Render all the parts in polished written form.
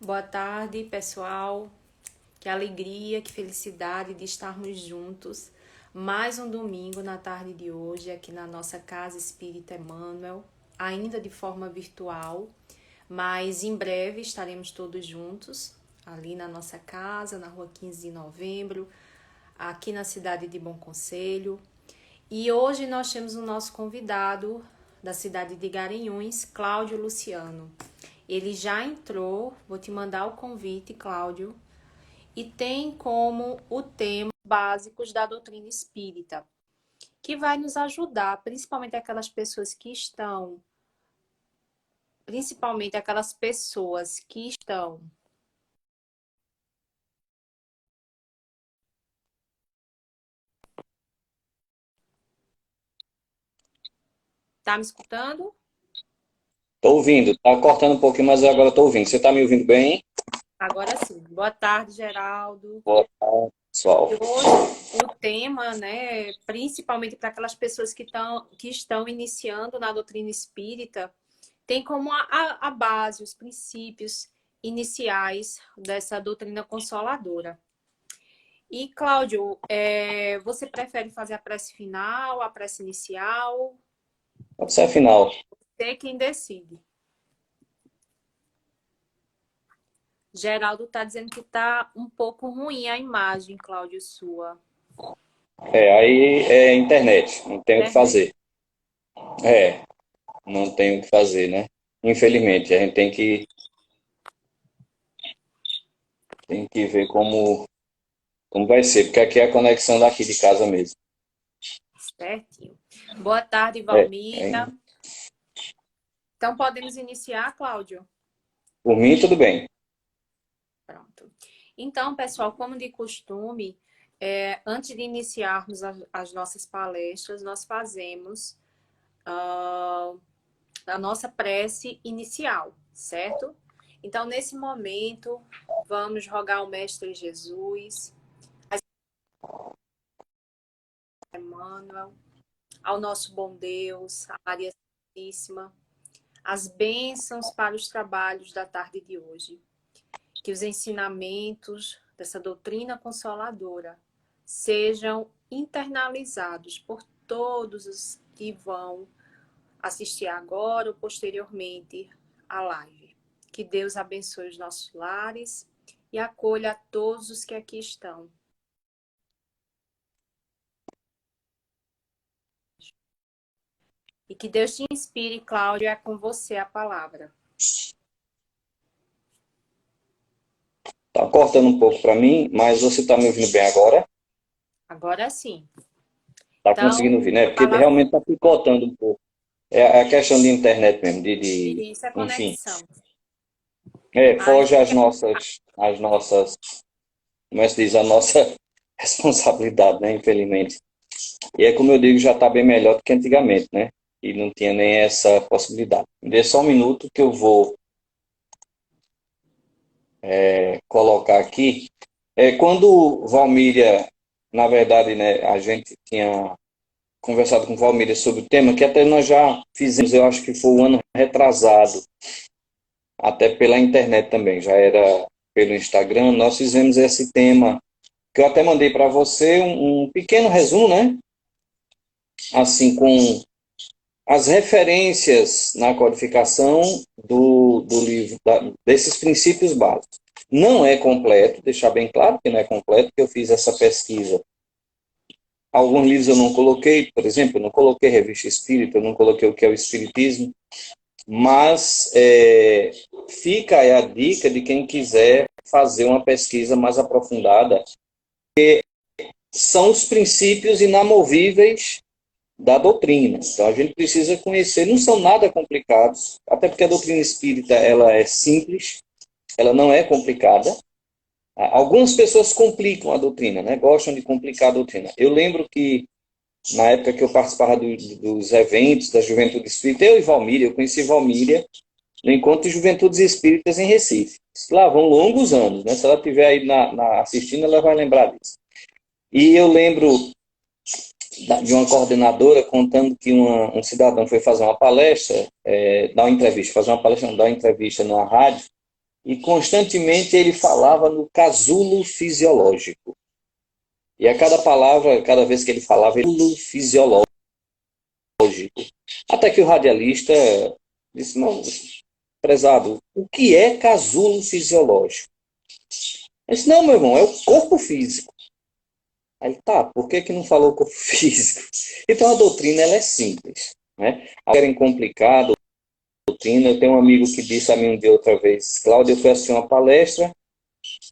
Boa tarde, pessoal. Que alegria, que felicidade de estarmos juntos. Mais um domingo na tarde de hoje, aqui na nossa Casa Espírita Emmanuel, ainda de forma virtual, mas em breve estaremos todos juntos, ali na nossa casa, na rua 15 de novembro, aqui na cidade de Bom Conselho. E hoje nós temos o nosso convidado da cidade de Garanhuns, Cláudio Luciano. Ele já entrou, vou te mandar o convite, Cláudio, e tem como o tema básicos da doutrina espírita, que vai nos ajudar, principalmente aquelas pessoas que estão. Tá me escutando? Tô ouvindo, tá cortando um pouquinho, mas agora tô ouvindo. Você tá me ouvindo bem? Agora sim. Boa tarde, Geraldo. Boa tarde, pessoal. E hoje o tema, né, principalmente para aquelas pessoas que estão iniciando na doutrina espírita, tem como a base, os princípios iniciais dessa doutrina consoladora. E, Cláudio, você prefere fazer a prece final, a prece inicial? Pode ser a final. Você quem decide. Geraldo está dizendo que está um pouco ruim a imagem, Cláudio, sua. Aí é internet, não tem o que Internet. fazer. É, não tem o que fazer, né? Infelizmente, a gente tem que ver como vai ser, porque aqui é a conexão daqui de casa mesmo. Certinho. Boa tarde, É, Valmira. Então, podemos iniciar, Cláudio? por mim, tudo bem. Pronto. Então, pessoal, como de costume, antes de iniciarmos as nossas palestras, nós fazemos a nossa prece inicial, certo? Então, nesse momento, vamos rogar ao Mestre Jesus, a Emmanuel, ao nosso bom Deus, a Maria Santíssima, as bênçãos para os trabalhos da tarde de hoje. Que os ensinamentos dessa doutrina consoladora sejam internalizados por todos os que vão assistir agora ou posteriormente à live. Que Deus abençoe os nossos lares e acolha a todos os que aqui estão. E que Deus te inspire, Cláudia, é com você a palavra. Tá cortando um pouco para mim, mas você tá me ouvindo bem agora? Agora sim. Tá Então, conseguindo ouvir, né? a Porque palavra. realmente tá picotando um pouco. É a questão de internet mesmo, Isso é enfim. conexão. Mas Foge às nossas, como é que se diz, a nossa responsabilidade, né? Infelizmente. E é como eu digo, já está bem melhor do que antigamente, né? E não tinha nem essa possibilidade. Me dê só um minuto que eu vou colocar aqui. Quando Valmíria, na verdade, né, a gente tinha conversado com Valmíria sobre o tema, que até nós já fizemos, eu acho que foi o ano retrasado, até pela internet também, já era pelo Instagram, nós fizemos esse tema, que eu até mandei para você um pequeno resumo, né? Assim, com as referências na codificação do livro, desses princípios básicos. Não é completo, deixar bem claro que não é completo, porque eu fiz essa pesquisa. Alguns livros eu não coloquei, por exemplo, eu não coloquei Revista Espírita, eu não coloquei o que é o Espiritismo, mas fica aí a dica de quem quiser fazer uma pesquisa mais aprofundada. São os princípios inamovíveis da doutrina. Então a gente precisa conhecer, não são nada complicados, até porque a doutrina espírita ela é simples, ela não é complicada. Algumas pessoas complicam a doutrina, né? Gostam de complicar a doutrina. Eu lembro que na época que eu participava dos eventos da Juventude Espírita, eu e Valmíria, eu conheci Valmíria no Encontro de Juventudes Espíritas em Recife. Lá vão longos anos, né? Se ela estiver aí assistindo, ela vai lembrar disso. E eu lembro de uma coordenadora contando que um cidadão foi fazer uma palestra, dar uma entrevista, fazer uma palestra, não, dar uma entrevista numa rádio, e constantemente ele falava no casulo fisiológico. E a cada palavra, cada vez que ele falava, casulo fisiológico. Até que o radialista disse, não, prezado, o que é casulo fisiológico? Ele disse, não, meu irmão, é o corpo físico. Aí ele, tá, por que não falou corpo físico? Então a doutrina ela é simples, né? Querem complicado a doutrina. Eu tenho um amigo que disse a mim um dia outra vez, Cláudio, eu fui assistir uma palestra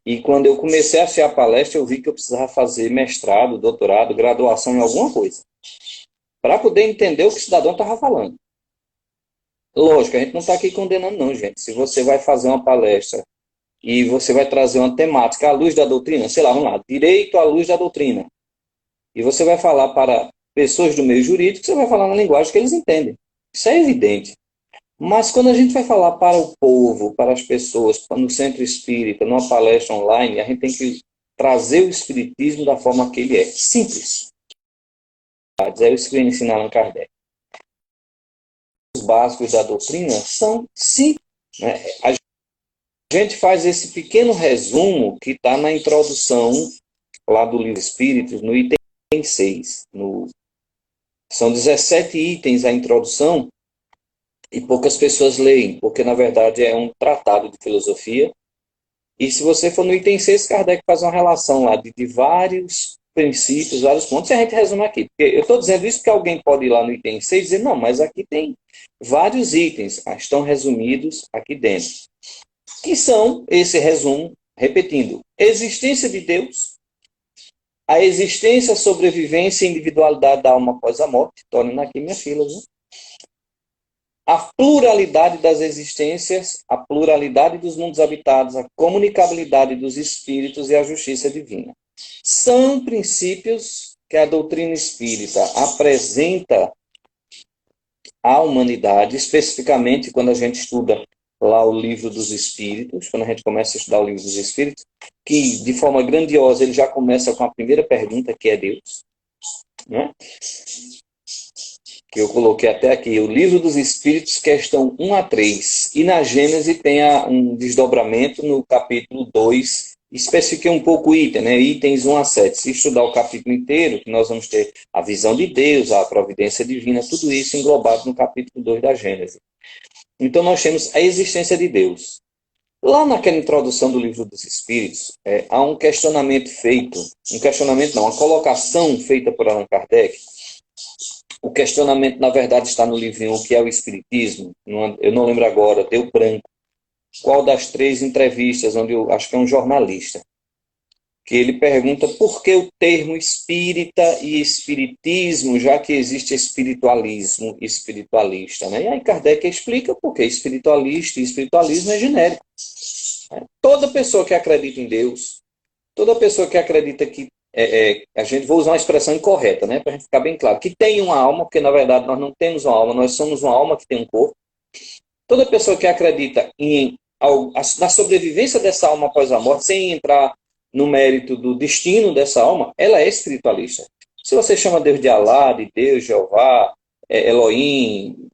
e quando eu comecei a assistir a palestra eu vi que eu precisava fazer mestrado, doutorado, graduação em alguma coisa para poder entender o que o cidadão estava falando. Lógico, a gente não está aqui condenando não, gente. Se você vai fazer uma palestra e você vai trazer uma temática à luz da doutrina, sei lá, vamos lá, direito à luz da doutrina, e você vai falar para pessoas do meio jurídico, você vai falar na linguagem que eles entendem. Isso é evidente. Mas quando a gente vai falar para o povo, para as pessoas, no centro espírita, numa palestra online, a gente tem que trazer o espiritismo da forma que ele é. Simples. É isso que eu ensino Allan Kardec. Os básicos da doutrina são simples. Né? A gente faz esse pequeno resumo que está na introdução lá do livro Espíritos, no item 6. São 17 itens a introdução e poucas pessoas leem, porque na verdade é um tratado de filosofia. E se você for no item 6, Kardec faz uma relação lá de vários princípios, vários pontos, e a gente resume aqui. Porque eu estou dizendo isso porque alguém pode ir lá no item 6 e dizer, não, mas aqui tem vários itens, estão resumidos aqui dentro. Que são esse resumo, repetindo, existência de Deus, a existência, sobrevivência e individualidade da alma após a morte, tornem aqui minha fila, viu? A pluralidade das existências, a pluralidade dos mundos habitados, a comunicabilidade dos espíritos e a justiça divina. São princípios que a doutrina espírita apresenta à humanidade, especificamente quando a gente estuda lá o livro dos Espíritos, quando a gente começa a estudar o livro dos Espíritos, que de forma grandiosa ele já começa com a primeira pergunta, que é Deus, né? Que eu coloquei até aqui, o livro dos Espíritos, questão 1 a 3, e na Gênese tem um desdobramento no capítulo 2, especifiquei um pouco o item, né? Itens 1 a 7. Se estudar o capítulo inteiro, que nós vamos ter a visão de Deus, a providência divina, tudo isso englobado no capítulo 2 da Gênese. Então nós temos a existência de Deus. Lá naquela introdução do livro dos Espíritos, há um questionamento feito, uma colocação feita por Allan Kardec. O questionamento, na verdade, está no livrinho O que é o Espiritismo. Eu não lembro agora, deu branco. Qual das 3 entrevistas, onde eu acho que é um jornalista, que ele pergunta por que o termo espírita e espiritismo, já que existe espiritualismo e espiritualista, né? E aí Kardec explica por que espiritualista e espiritualismo é genérico. Toda pessoa que acredita em Deus, toda pessoa que acredita que a gente vou usar uma expressão incorreta, né, para a gente ficar bem claro, que tem uma alma, porque na verdade nós não temos uma alma, nós somos uma alma que tem um corpo. Toda pessoa que acredita na sobrevivência dessa alma após a morte, sem entrar no mérito do destino dessa alma, ela é espiritualista. Se você chama Deus de Alá, de Deus, Jeová, Elohim,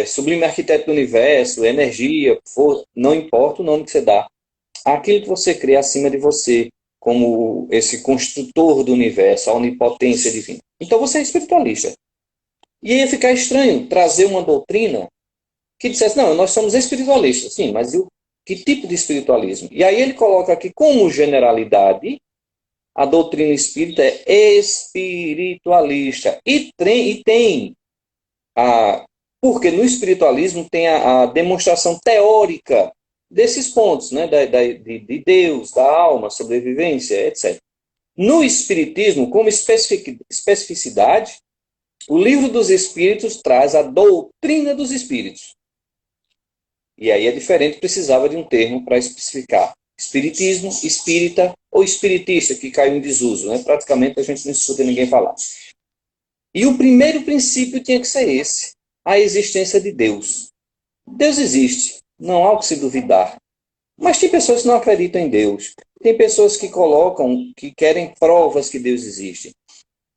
sublime arquiteto do universo, energia, não importa o nome que você dá. Aquilo que você crê acima de você, como esse construtor do universo, a onipotência divina. Então você é espiritualista. E ia ficar estranho trazer uma doutrina que dissesse, não, nós somos espiritualistas. Sim, mas que tipo de espiritualismo? E aí ele coloca aqui como generalidade, a doutrina espírita é espiritualista. E tem porque no espiritualismo tem a demonstração teórica desses pontos, né, de Deus, da alma, sobrevivência, etc. No Espiritismo, como especificidade, o Livro dos Espíritos traz a doutrina dos Espíritos. E aí é diferente, precisava de um termo para especificar. Espiritismo, espírita ou espiritista, que caiu em desuso, né? Praticamente a gente não escuta ninguém falar. E o primeiro princípio tinha que ser esse, a existência de Deus. Deus existe. Não há o que se duvidar. Mas tem pessoas que não acreditam em Deus. Tem pessoas que que querem provas que Deus existe.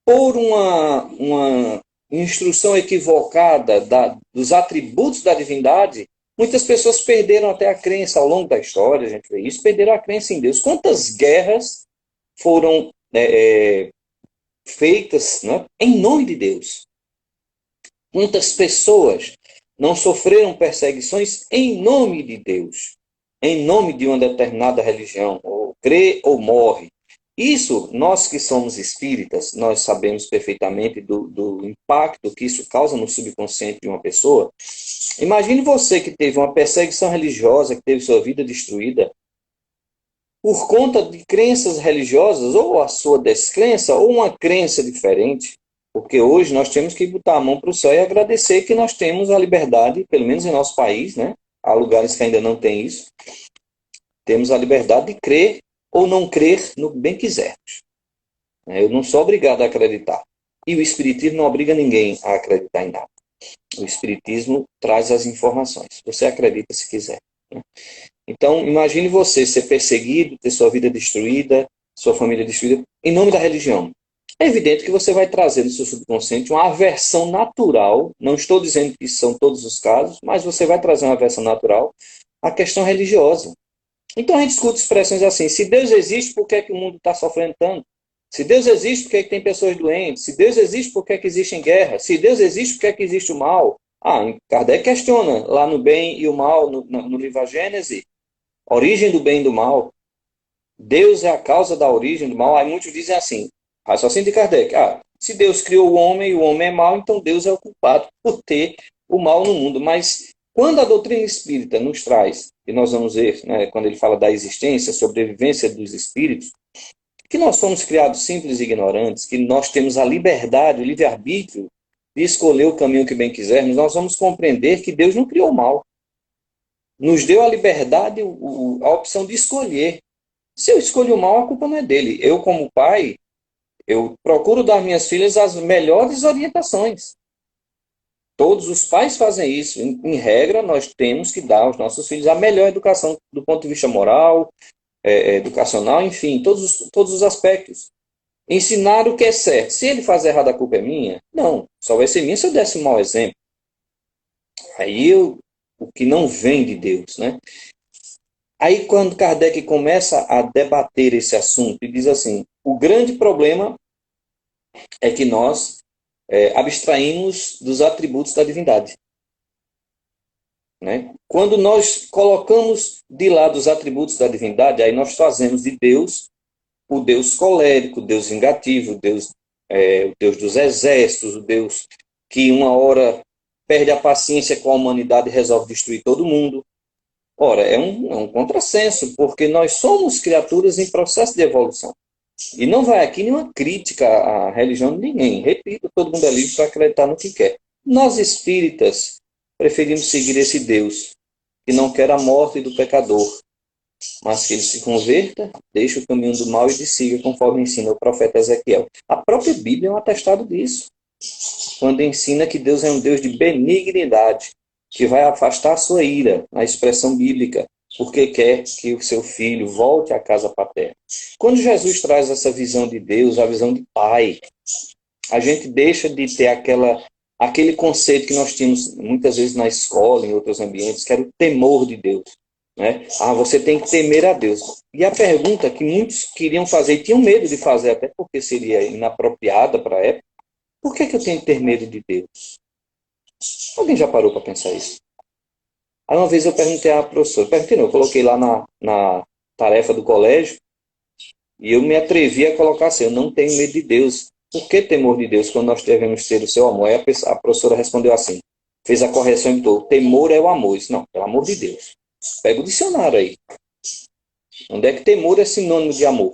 Por uma instrução equivocada dos atributos da divindade, Muitas pessoas perderam até a crença ao longo da história, a gente vê isso, perderam a crença em Deus. Quantas guerras foram feitas, né, em nome de Deus? Quantas pessoas não sofreram perseguições em nome de Deus? Em nome de uma determinada religião, ou crê ou morre. Isso, nós que somos espíritas, nós sabemos perfeitamente do impacto que isso causa no subconsciente de uma pessoa. Imagine você que teve uma perseguição religiosa, que teve sua vida destruída, por conta de crenças religiosas, ou a sua descrença, ou uma crença diferente. Porque hoje nós temos que botar a mão para o céu e agradecer que nós temos a liberdade, pelo menos em nosso país, né? Há lugares que ainda não tem isso. Temos a liberdade de crer ou não crer no que bem quisermos. Eu não sou obrigado a acreditar. E o Espiritismo não obriga ninguém a acreditar em nada. O Espiritismo traz as informações. Você acredita se quiser. Então, imagine você ser perseguido, ter sua vida destruída, sua família destruída, em nome da religião. É evidente que você vai trazer no seu subconsciente uma aversão natural, não estou dizendo que são todos os casos, mas você vai trazer uma aversão natural à questão religiosa. Então a gente escuta expressões assim, se Deus existe, por que é que o mundo está sofrendo tanto? Se Deus existe, por que é que tem pessoas doentes? Se Deus existe, por que é que existem guerras? Se Deus existe, por que é que existe o mal? Kardec questiona lá no bem e o mal, no livro A Gênese, origem do bem e do mal. Deus é a causa da origem do mal. Aí muitos dizem assim, raciocínio de Kardec, se Deus criou o homem e o homem é mau, então Deus é o culpado por ter o mal no mundo. Mas quando a doutrina espírita nos traz, e nós vamos ver, né, quando ele fala da existência, sobrevivência dos espíritos, que nós somos criados simples e ignorantes, que nós temos a liberdade, o livre-arbítrio de escolher o caminho que bem quisermos, nós vamos compreender que Deus não criou o mal. Nos deu a liberdade, a opção de escolher. Se eu escolho o mal, a culpa não é dele. Eu, como pai, eu procuro dar às minhas filhas as melhores orientações. Todos os pais fazem isso. Em regra, nós temos que dar aos nossos filhos a melhor educação do ponto de vista moral, educacional, enfim, todos os aspectos. Ensinar o que é certo. Se ele faz errado, a culpa é minha? Não, só vai ser minha se eu desse um mau exemplo. Aí o que não vem de Deus, né? Aí quando Kardec começa a debater esse assunto e diz assim, o grande problema é que nós abstraímos dos atributos da divindade. Né? Quando nós colocamos de lado os atributos da divindade, aí nós fazemos de Deus o Deus colérico, o Deus vingativo, o Deus dos exércitos, o Deus que uma hora perde a paciência com a humanidade e resolve destruir todo mundo. Ora, é um contrassenso, porque nós somos criaturas em processo de evolução. E não vai aqui nenhuma crítica à religião de ninguém. Repito, todo mundo é livre para acreditar no que quer. Nós espíritas preferimos seguir esse Deus que não quer a morte do pecador, mas que ele se converta, deixe o caminho do mal e lhe siga, conforme ensina o profeta Ezequiel. A própria Bíblia é um atestado disso, quando ensina que Deus é um Deus de benignidade, que vai afastar a sua ira, na expressão bíblica, porque quer que o seu filho volte à casa paterna. Quando Jesus traz essa visão de Deus, a visão de Pai, a gente deixa de ter aquele conceito que nós tínhamos muitas vezes na escola, em outros ambientes, que era o temor de Deus. Né? Você tem que temer a Deus. E a pergunta que muitos queriam fazer, e tinham medo de fazer, até porque seria inapropriada para a época, por que eu tenho que ter medo de Deus? Alguém já parou para pensar isso? Aí uma vez eu perguntei à professora, eu coloquei lá na tarefa do colégio, e eu me atrevi a colocar assim, eu não tenho medo de Deus. Por que temor de Deus quando nós devemos ter o seu amor? Aí a professora respondeu assim, fez a correção e botou, temor é o amor. Eu disse, não, pelo amor de Deus. Pega o dicionário aí. Onde é que temor é sinônimo de amor?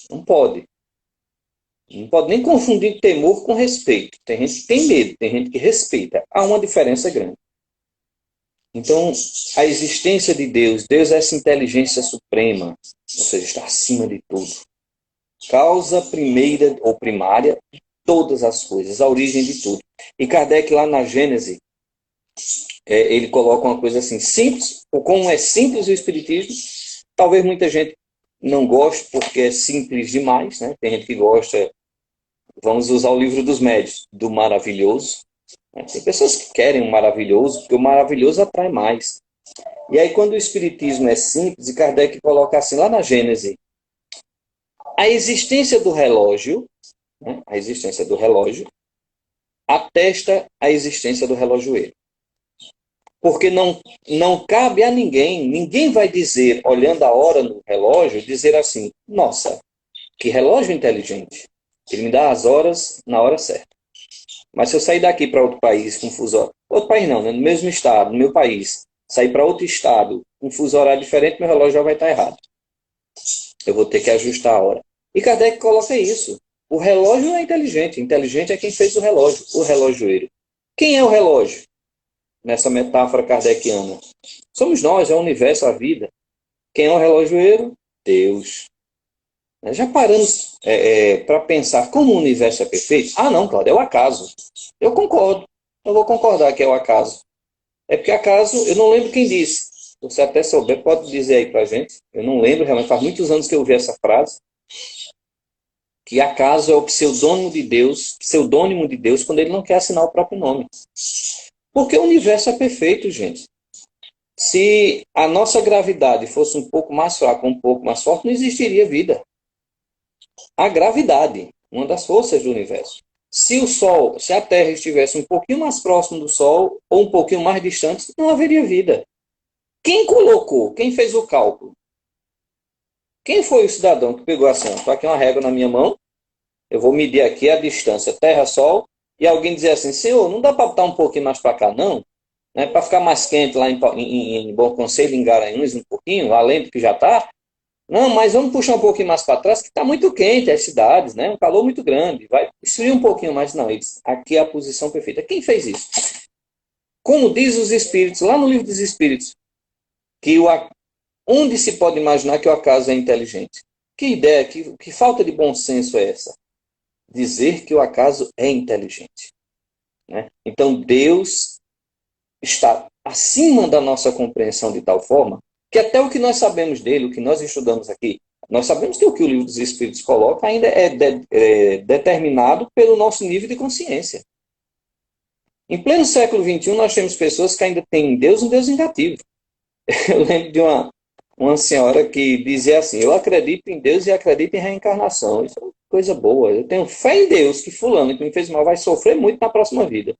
Não pode. Não pode nem confundir temor com respeito. Tem gente que tem medo, tem gente que respeita. Há uma diferença grande. Então, a existência de Deus é essa inteligência suprema, ou seja, está acima de tudo. Causa primeira ou primária de todas as coisas, a origem de tudo. E Kardec, lá na Gênese, ele coloca uma coisa assim, simples, ou como é simples o Espiritismo, talvez muita gente não goste porque é simples demais, né? Tem gente que gosta, vamos usar o livro dos médios, do maravilhoso, Tem pessoas que querem o maravilhoso, porque o maravilhoso atrai mais. E aí, quando o Espiritismo é simples, e Kardec coloca assim, lá na Gênese, a existência do relógio, né, a existência do relógio, atesta a existência do relojoeiro. Porque não cabe a ninguém vai dizer, olhando a hora no relógio, dizer assim, nossa, que relógio inteligente. Ele me dá as horas na hora certa. Mas se eu sair daqui para outro país com fuso horário, outro país não, né? No mesmo estado, no meu país, sair para outro estado com fuso horário diferente, meu relógio já vai estar errado. Eu vou ter que ajustar a hora. E Kardec coloca isso. O relógio não é inteligente. Inteligente é quem fez o relógio, o relojoeiro. Quem é o relógio? Nessa metáfora kardeciana. Somos nós, é o universo, a vida. Quem é o relojoeiro? Deus. Já paramos para pensar como o universo é perfeito? Ah, não, Cláudio, é o acaso. Eu concordo. Eu vou concordar que é o acaso. É porque acaso, eu não lembro quem disse. Se você até souber, pode dizer aí pra gente. Eu não lembro, realmente faz muitos anos que eu ouvi essa frase. Que acaso é o pseudônimo de Deus, quando ele não quer assinar o próprio nome. Porque o universo é perfeito, gente. Se a nossa gravidade fosse um pouco mais fraca, um pouco mais forte, não existiria vida. A gravidade, uma das forças do universo. Se o Sol, se a Terra estivesse um pouquinho mais próximo do Sol ou um pouquinho mais distante, não haveria vida. Quem colocou? Quem fez o cálculo? Quem foi o cidadão que pegou assim? Estou aqui uma régua na minha mão, eu vou medir aqui a distância Terra-Sol, e alguém dizer assim, senhor, não dá para botar um pouquinho mais para cá, não? Né? Para ficar mais quente lá em Bom Conselho, em Garanhuns, um pouquinho, além do que já está. Não, mas vamos puxar um pouquinho mais para trás, que está muito quente as cidades, né? Um calor muito grande. Vai esfriar um pouquinho mais. Não, aqui é a posição perfeita. Quem fez isso? Como diz os Espíritos, lá no Livro dos Espíritos, que onde se pode imaginar que o acaso é inteligente? Que ideia, que falta de bom senso é essa? Dizer que o acaso é inteligente. Né? Então, Deus está acima da nossa compreensão de tal forma que até o que nós sabemos dele, o que nós estudamos aqui, nós sabemos que o que o Livro dos Espíritos coloca ainda é determinado pelo nosso nível de consciência. Em pleno século XXI, nós temos pessoas que ainda têm em Deus um Deus negativo. Eu lembro de uma senhora que dizia assim, eu acredito em Deus e acredito em reencarnação. Isso é uma coisa boa. Eu tenho fé em Deus que fulano que me fez mal vai sofrer muito na próxima vida.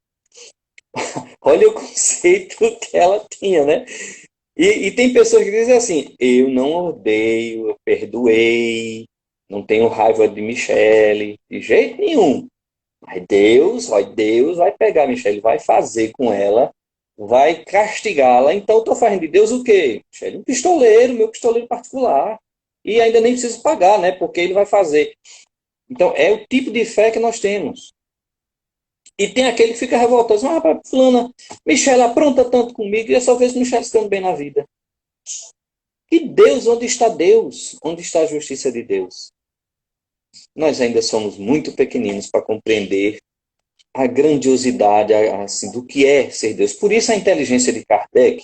Olha o conceito que ela tinha, né? E tem pessoas que dizem assim, eu não odeio, eu perdoei, não tenho raiva de Michele, de jeito nenhum. Mas Deus vai pegar a Michele, vai fazer com ela, vai castigá-la. Então, estou fazendo de Deus o quê? Michele, um pistoleiro, meu pistoleiro particular. E ainda nem preciso pagar, né? Porque ele vai fazer. Então, é o tipo de fé que nós temos. E tem aquele que fica revoltado. Ah, rapaz, fulana, Michele apronta tanto comigo e eu só vejo Michele ficando bem na vida. E Deus, onde está Deus? Onde está a justiça de Deus? Nós ainda somos muito pequeninos para compreender a grandiosidade assim, do que é ser Deus. Por isso a inteligência de Kardec,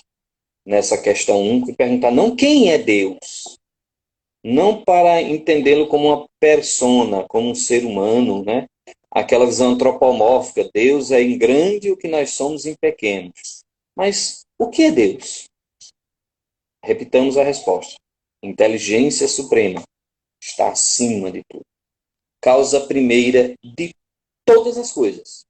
nessa questão 1, que perguntar não quem é Deus, não para entendê-lo como uma persona, como um ser humano, né? Aquela visão antropomórfica, Deus é em grande o que nós somos em pequenos. Mas o que é Deus? Repitamos a resposta. Inteligência suprema está acima de tudo. Causa primeira de todas as coisas.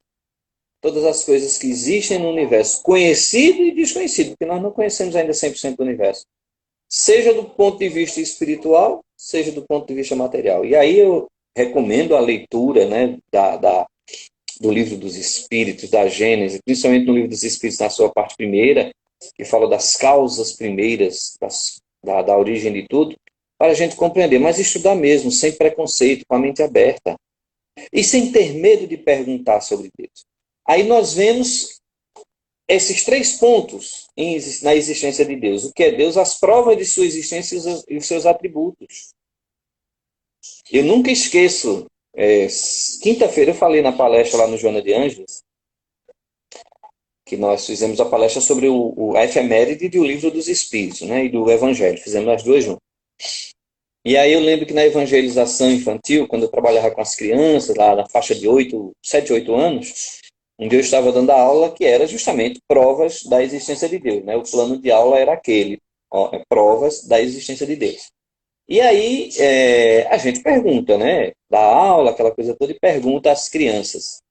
Todas as coisas que existem no universo, conhecido e desconhecido, porque nós não conhecemos ainda 100% do universo. Seja do ponto de vista espiritual, seja do ponto de vista material. E aí eu recomendo a leitura, né, do Livro dos Espíritos, da Gênese, principalmente no Livro dos Espíritos, na sua parte primeira, que fala das causas primeiras, da origem de tudo, para a gente compreender, mas estudar mesmo, sem preconceito, com a mente aberta. E sem ter medo de perguntar sobre Deus. Aí nós vemos esses 3 pontos na existência de Deus. O que é Deus? As provas de sua existência e os seus atributos. Eu nunca esqueço, quinta-feira eu falei na palestra lá no Joana de Ângeles, que nós fizemos a palestra sobre a efeméride do Livro dos Espíritos, né, e do Evangelho. Fizemos as duas juntas. E aí eu lembro que na evangelização infantil, quando eu trabalhava com as crianças, lá na faixa de 7, 8 anos, Um dia eu estava dando a aula que era justamente provas da existência de Deus, né? O plano de aula era aquele, ó, provas da existência de Deus. E aí a gente pergunta, né? Da aula, aquela coisa toda, e pergunta às crianças: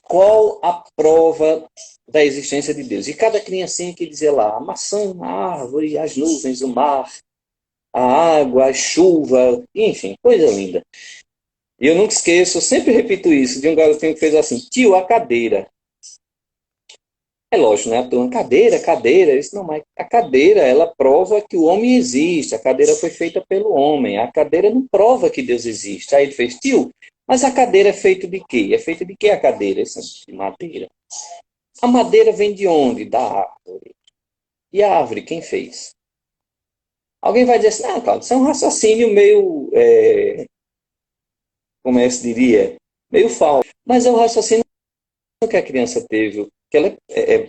qual a prova da existência de Deus? E cada criancinha que dizia lá: a maçã, a árvore, as nuvens, o mar, a água, a chuva, enfim, coisa linda. E eu nunca esqueço, eu sempre repito isso, de um garotinho que fez assim: tio, a cadeira. É lógico, né? A turma, cadeira, cadeira. Isso não, mas a cadeira, ela prova que o homem existe. A cadeira foi feita pelo homem. A cadeira não prova que Deus existe. Aí ele fez, tio, mas a cadeira é feita de quê? É feita de quê a cadeira? Isso, de madeira. A madeira vem de onde? Da árvore. E a árvore, quem fez? Alguém vai dizer assim, ah, Claudio, isso é um raciocínio meio, como é que se diria? Meio falso. Mas é o raciocínio que a criança teve. Que ela,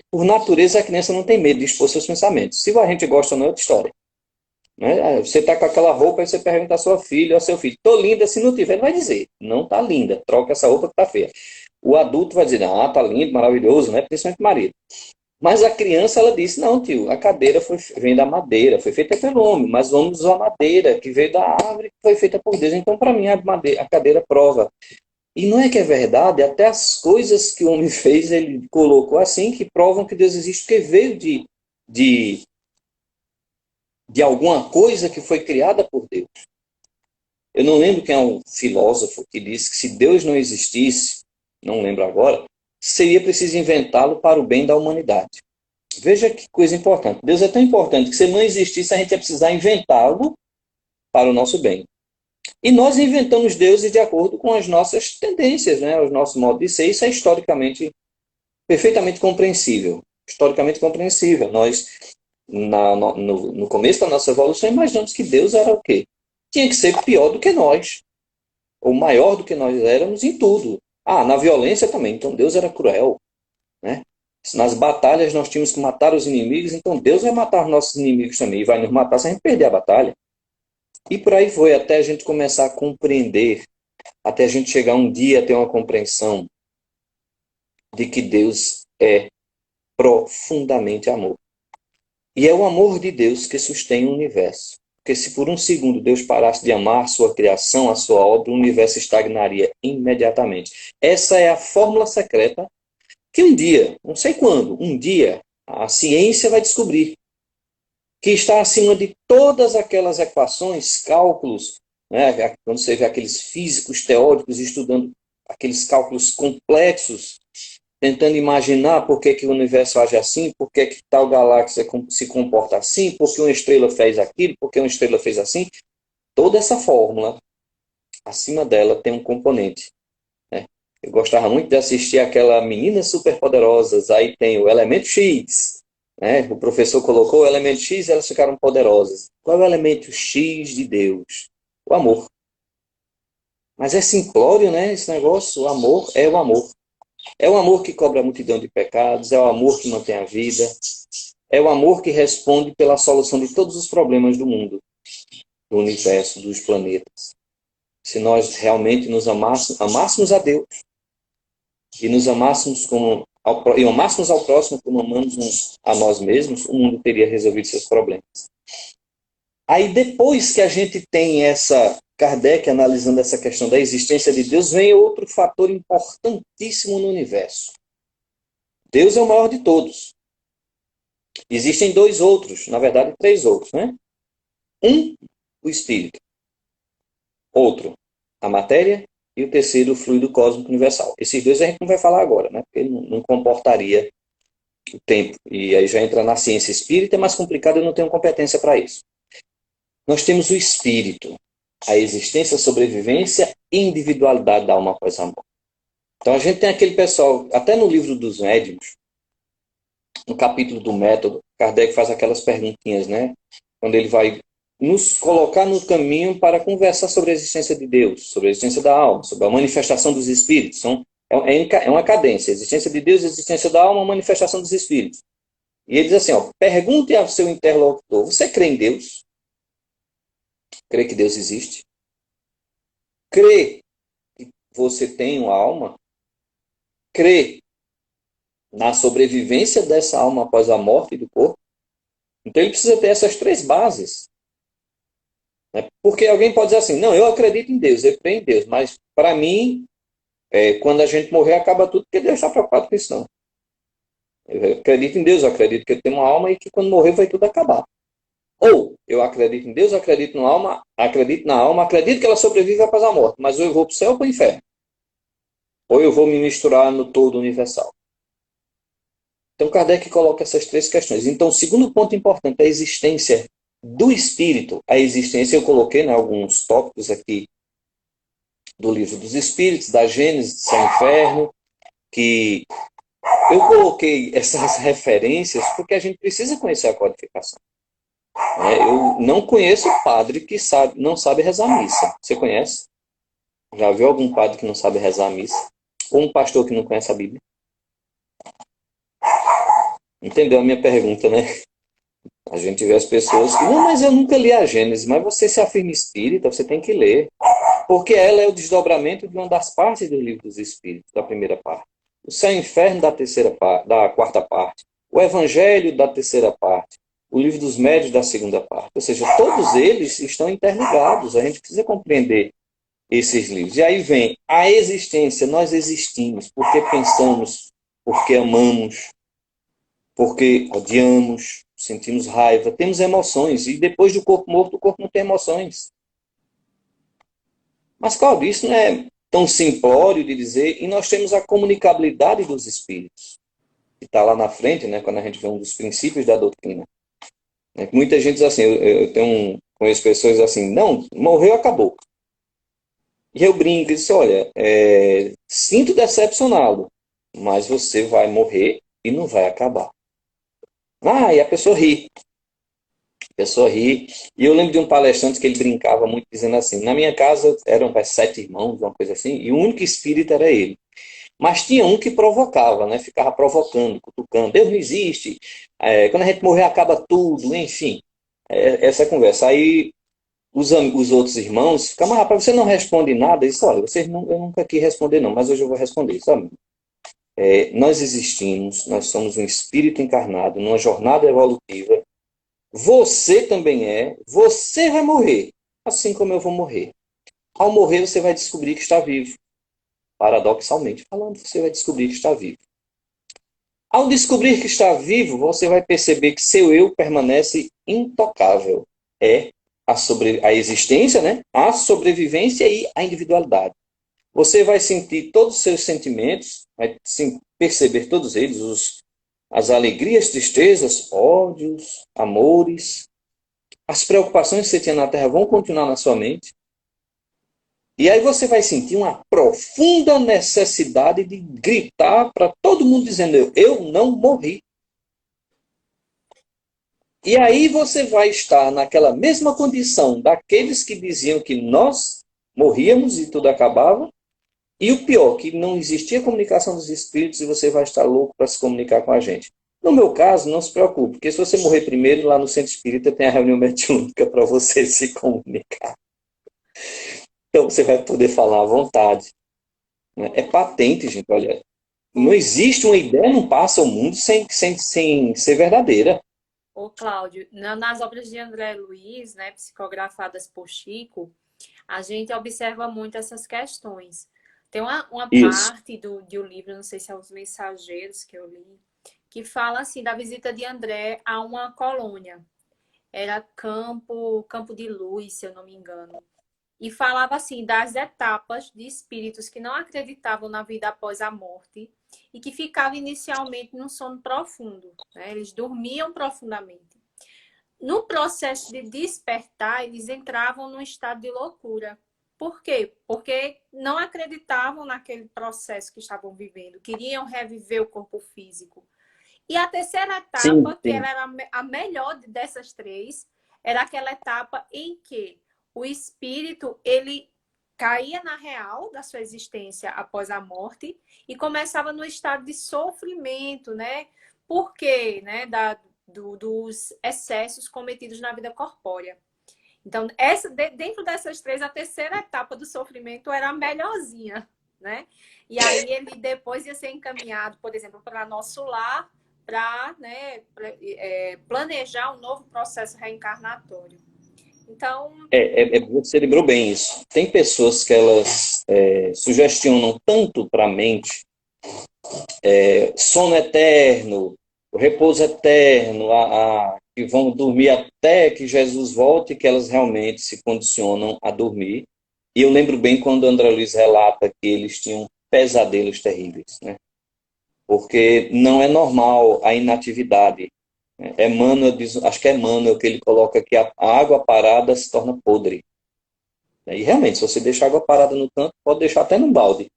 por natureza, a criança não tem medo de expor seus pensamentos. Se a gente gosta ou não, é outra história. Né? Você está com aquela roupa e você pergunta à sua filha ou ao seu filho, tô linda, se não tiver, ele vai dizer, não tá linda, troca essa roupa que tá feia. O adulto vai dizer, ah, tá lindo, maravilhoso, né? Principalmente o marido. Mas a criança, ela disse, não, tio, a cadeira vem da madeira, foi feita pelo homem, mas vamos usar a madeira, que veio da árvore, que foi feita por Deus. Então, para mim, a cadeira prova. E não é que é verdade, até as coisas que o homem fez, ele colocou assim, que provam que Deus existe, porque veio de, de alguma coisa que foi criada por Deus. Eu não lembro quem é um filósofo que disse que se Deus não existisse, não lembro agora, seria preciso inventá-lo para o bem da humanidade. Veja que coisa importante. Deus é tão importante que se ele não existisse, a gente ia precisar inventá-lo para o nosso bem. E nós inventamos deuses de acordo com as nossas tendências, né? O nosso modo de ser. Isso é historicamente perfeitamente compreensível. Historicamente compreensível. Nós, no começo da nossa evolução, imaginamos que Deus era o quê? Tinha que ser pior do que nós, ou maior do que nós éramos em tudo. Ah, na violência também. Então Deus era cruel, né? Se nas batalhas nós tínhamos que matar os inimigos, então Deus vai matar os nossos inimigos também e vai nos matar se a gente perder a batalha. E por aí foi, até a gente começar a compreender, até a gente chegar um dia a ter uma compreensão de que Deus é profundamente amor. E é o amor de Deus que sustém o universo. Porque se por um segundo Deus parasse de amar a sua criação, a sua obra, o universo estagnaria imediatamente. Essa é a fórmula secreta que um dia, não sei quando, um dia, a ciência vai descobrir que está acima de todas aquelas equações, cálculos, né? Quando você vê aqueles físicos teóricos estudando aqueles cálculos complexos, tentando imaginar por que, que o universo age assim, por que, que tal galáxia se comporta assim, por que uma estrela fez aquilo, por que uma estrela fez assim. Toda essa fórmula, acima dela tem um componente. Né? Eu gostava muito de assistir aquela Meninas Superpoderosas, aí tem o elemento X. Né? O professor colocou o elemento X e elas ficaram poderosas. Qual é o elemento X de Deus? O amor. Mas é simplório, né? Esse negócio, o amor é o amor. É o amor que cobre a multidão de pecados, é o amor que mantém a vida, é o amor que responde pela solução de todos os problemas do mundo, do universo, dos planetas. Se nós realmente nos amássemos a Deus e nos amássemos e amássemos ao próximo como amamos a nós mesmos, o mundo teria resolvido seus problemas. Aí depois que a gente tem Kardec analisando essa questão da existência de Deus, vem outro fator importantíssimo no universo. Deus é o maior de todos. Existem dois outros, na verdade, três outros, né? Um, o espírito. Outro, a matéria. E o terceiro, o fluido cósmico universal. Esses dois a gente não vai falar agora, né? Porque não comportaria o tempo. E aí já entra na ciência espírita, é mais complicado, eu não tenho competência para isso. Nós temos o espírito, a existência, a sobrevivência e individualidade da alma após a morte. Então a gente tem aquele pessoal, até no livro dos médiuns, no capítulo do método, Kardec faz aquelas perguntinhas, né? Quando ele vai nos colocar no caminho para conversar sobre a existência de Deus, sobre a existência da alma, sobre a manifestação dos espíritos. É uma cadência. Existência de Deus, existência da alma, manifestação dos espíritos. E ele diz assim, ó, pergunte ao seu interlocutor, você crê em Deus? Crê que Deus existe? Crê que você tem uma alma? crê na sobrevivência dessa alma após a morte do corpo, então ele precisa ter essas três bases. Né? Porque alguém pode dizer assim, não, eu acredito em Deus, eu creio em Deus, mas para mim, quando a gente morrer, acaba tudo, porque Deus está preocupado com isso, não. Eu acredito em Deus, eu acredito que eu tenho uma alma e que quando morrer vai tudo acabar. Ou eu acredito em Deus, acredito na alma, acredito que ela sobrevive após a morte, mas ou eu vou para o céu ou para o inferno. Ou eu vou me misturar no todo universal. Então Kardec coloca essas três questões. Então o segundo ponto importante é a existência do espírito. A existência, eu coloquei, né, alguns tópicos aqui do Livro dos Espíritos, da Gênese, de Céu e Inferno, que eu coloquei essas referências porque a gente precisa conhecer a codificação. Eu não conheço padre que não sabe rezar missa. Você conhece? Já viu algum padre que não sabe rezar missa? Ou um pastor que não conhece a Bíblia? Entendeu a minha pergunta, né? A gente vê as pessoas que, não, mas eu nunca li a Gênesis, mas você se afirma espírita, você tem que ler. Porque ela é o desdobramento de uma das partes do Livro dos Espíritos, da primeira parte. O Céu e o Inferno da terceira parte, da quarta parte. O Evangelho da terceira parte. O Livro dos Médios da segunda parte. Ou seja, todos eles estão interligados. A gente precisa compreender esses livros. E aí vem a existência. Nós existimos porque pensamos, porque amamos, porque odiamos, sentimos raiva, temos emoções. E depois do corpo morto, o corpo não tem emoções. Mas, Cláudio, isso não é tão simplório de dizer, e nós temos a comunicabilidade dos espíritos, que está lá na frente, né, quando a gente vê um dos princípios da doutrina. Muita gente diz assim, conheço pessoas assim, não, morreu, acabou. E eu brinco e disse, olha, sinto decepcioná-lo, mas você vai morrer e não vai acabar. E a pessoa ri. A pessoa ri. E eu lembro de um palestrante que ele brincava muito, dizendo assim, na minha casa eram 7 irmãos, uma coisa assim, e o único espírito era ele. Mas tinha um que provocava, né? Ficava provocando, cutucando. Deus não existe. Quando a gente morrer, acaba tudo. Enfim, essa conversa. Aí os outros irmãos ficam, mas rapaz, você não responde nada. Isso, olha, eu nunca quis responder, não, mas hoje eu vou responder. Sabe? Nós existimos, nós somos um espírito encarnado numa jornada evolutiva. Você também você vai morrer, assim como eu vou morrer. Ao morrer, você vai descobrir que está vivo. Paradoxalmente falando, você vai descobrir que está vivo. Ao descobrir que está vivo, você vai perceber que seu eu permanece intocável. É a existência, né? A sobrevivência e a individualidade. Você vai sentir todos os seus sentimentos, vai perceber todos eles, as alegrias, tristezas, ódios, amores. As preocupações que você tinha na Terra vão continuar na sua mente. E aí você vai sentir uma profunda necessidade de gritar para todo mundo dizendo, eu não morri. E aí você vai estar naquela mesma condição daqueles que diziam que nós morríamos e tudo acabava. E o pior, que não existia comunicação dos espíritos e você vai estar louco para se comunicar com a gente. No meu caso, não se preocupe, porque se você morrer primeiro, lá no Centro Espírita tem a reunião mediúnica para você se comunicar. Então você vai poder falar à vontade. É patente, gente, olha. Não existe uma ideia, não passa o mundo sem ser verdadeira. Ô, Cláudio, nas obras de André Luiz, né, psicografadas por Chico, a gente observa muito essas questões. Tem uma parte do livro, não sei se é Os Mensageiros que eu li, que fala assim da visita de André a uma colônia. Era Campo de Luz, se eu não me engano. E falava assim das etapas de espíritos que não acreditavam na vida após a morte e que ficavam inicialmente num sono profundo, né? Eles dormiam profundamente. No processo de despertar, eles entravam num estado de loucura. Por quê? Porque não acreditavam naquele processo que estavam vivendo, queriam reviver o corpo físico. E a terceira etapa, Sim, que sim. ela era a melhor dessas três, era aquela etapa em que o espírito, ele caía na real da sua existência após a morte e começava no estado de sofrimento, né? Por quê? Né? Dos excessos cometidos na vida corpórea. Então, dentro dessas três, a terceira etapa do sofrimento era a melhorzinha. né? E aí ele depois ia ser encaminhado, por exemplo, para nosso lar, para, né, planejar um novo processo reencarnatório. Então, Você lembrou bem isso. Tem pessoas que elas sugestionam tanto para a mente sono eterno, o repouso eterno, que vão dormir até que Jesus volte, que elas realmente se condicionam a dormir. E eu lembro bem quando André Luiz relata que eles tinham pesadelos terríveis, né? Porque não é normal a inatividade. Emmanuel diz, acho que é Emmanuel que ele coloca que a água parada se torna podre. E realmente, se você deixar a água parada no canto, pode deixar até no balde.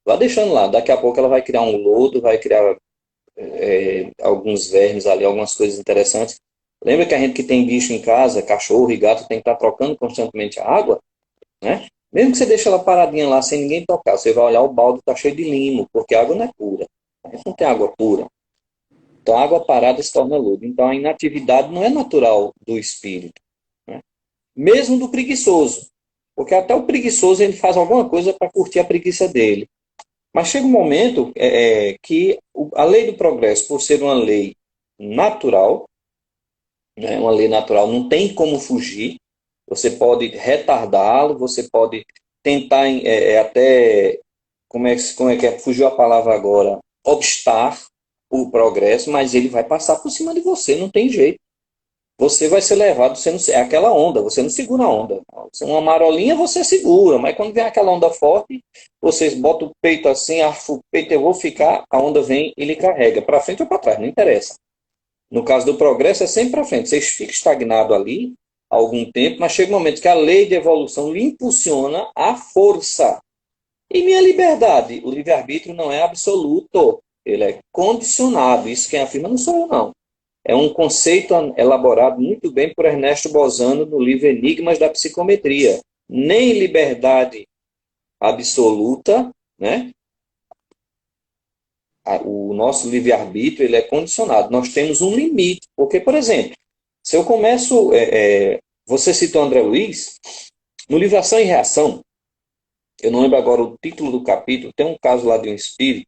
Vá deixando lá, daqui a pouco ela vai criar um lodo, vai criar alguns vermes ali, algumas coisas interessantes. Lembra que a gente que tem bicho em casa, cachorro e gato, tem que estar trocando constantemente a água, né? Mesmo que você deixe ela paradinha lá sem ninguém tocar, você vai olhar o balde está cheio de limo, porque a água não é pura. A gente não tem água pura. Então a água parada se torna lodo. Então a inatividade não é natural do espírito, né? Mesmo do preguiçoso. Porque até o preguiçoso ele faz alguma coisa para curtir a preguiça dele. Mas chega um momento que a lei do progresso, por ser uma lei natural, né, uma lei natural, não tem como fugir. Você pode retardá-lo, você pode tentar até, como é que é, fugiu a palavra agora, obstar o progresso, mas ele vai passar por cima de você, não tem jeito. Você vai ser levado, você não, é aquela onda, você não segura a onda. Uma marolinha você segura, mas quando vem aquela onda forte, vocês botam o peito assim, arfa o peito, eu vou ficar, a onda vem e lhe carrega, para frente ou para trás, não interessa. No caso do progresso, é sempre para frente. Vocês ficam estagnados ali há algum tempo, mas chega um momento que a lei de evolução lhe impulsiona à força. E minha liberdade, o livre-arbítrio não é absoluto, ele é condicionado. Isso quem afirma não sou eu, não. É um conceito elaborado muito bem por Ernesto Bozano no livro Enigmas da Psicometria. Nem liberdade absoluta, né? O nosso livre-arbítrio ele é condicionado. Nós temos um limite. Porque, por exemplo, se eu começo... você citou André Luiz, no livro Ação e Reação, eu não lembro agora o título do capítulo, tem um caso lá de um espírito,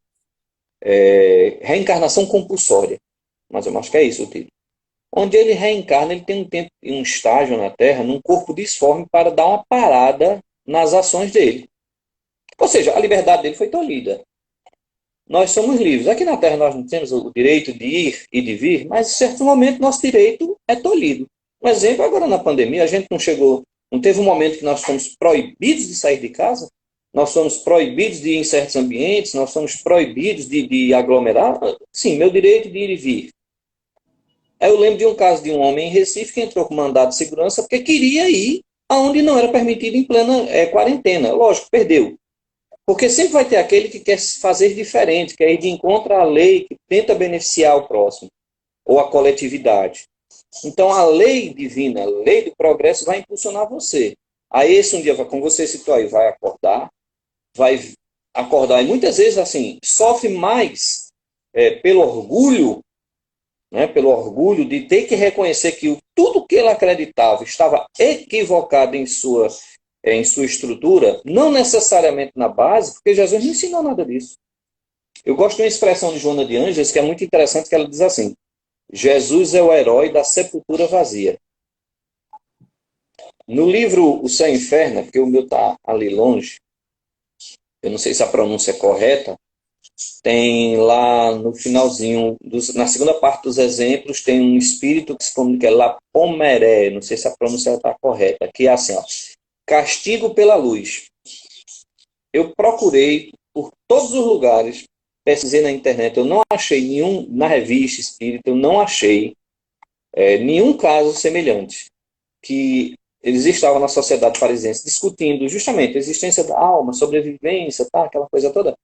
reencarnação compulsória. Mas eu acho que é isso o título. Onde ele reencarna, ele tem um tempo e um estágio na Terra, num corpo disforme, para dar uma parada nas ações dele. Ou seja, a liberdade dele foi tolhida. Nós somos livres. Aqui na Terra nós não temos o direito de ir e de vir, mas em certo momento nosso direito é tolhido. Um exemplo, agora na pandemia, a gente não teve um momento que nós fomos proibidos de sair de casa, nós fomos proibidos de ir em certos ambientes, nós fomos proibidos de aglomerar. Sim, meu direito de ir e vir. Aí eu lembro de um caso de um homem em Recife que entrou com mandado de segurança porque queria ir aonde não era permitido em plena quarentena. Lógico, perdeu. Porque sempre vai ter aquele que quer fazer diferente, quer ir de encontro à lei, que tenta beneficiar o próximo, ou a coletividade. Então a lei divina, a lei do progresso vai impulsionar você. Aí esse um dia, como você citou aí, vai acordar, e muitas vezes assim, sofre mais pelo orgulho, né, pelo orgulho de ter que reconhecer que tudo que ele acreditava estava equivocado em sua estrutura, não necessariamente na base, porque Jesus não ensinou nada disso. Eu gosto de uma expressão de Joana de Ângeles que é muito interessante, que ela diz assim: Jesus é o herói da sepultura vazia. No livro O Céu e o Inferno, porque o meu está ali longe, eu não sei se a pronúncia é correta, tem lá no finalzinho, na segunda parte dos exemplos, tem um espírito que se comunica, Lapomeré, não sei se a pronúncia está correta, que é assim, ó, castigo pela luz. Eu procurei por todos os lugares, pesquisei na internet, eu não achei nenhum, na revista espírita, eu não achei nenhum caso semelhante, que eles estavam na sociedade parisiense discutindo justamente a existência da alma, sobrevivência, tá, aquela coisa toda.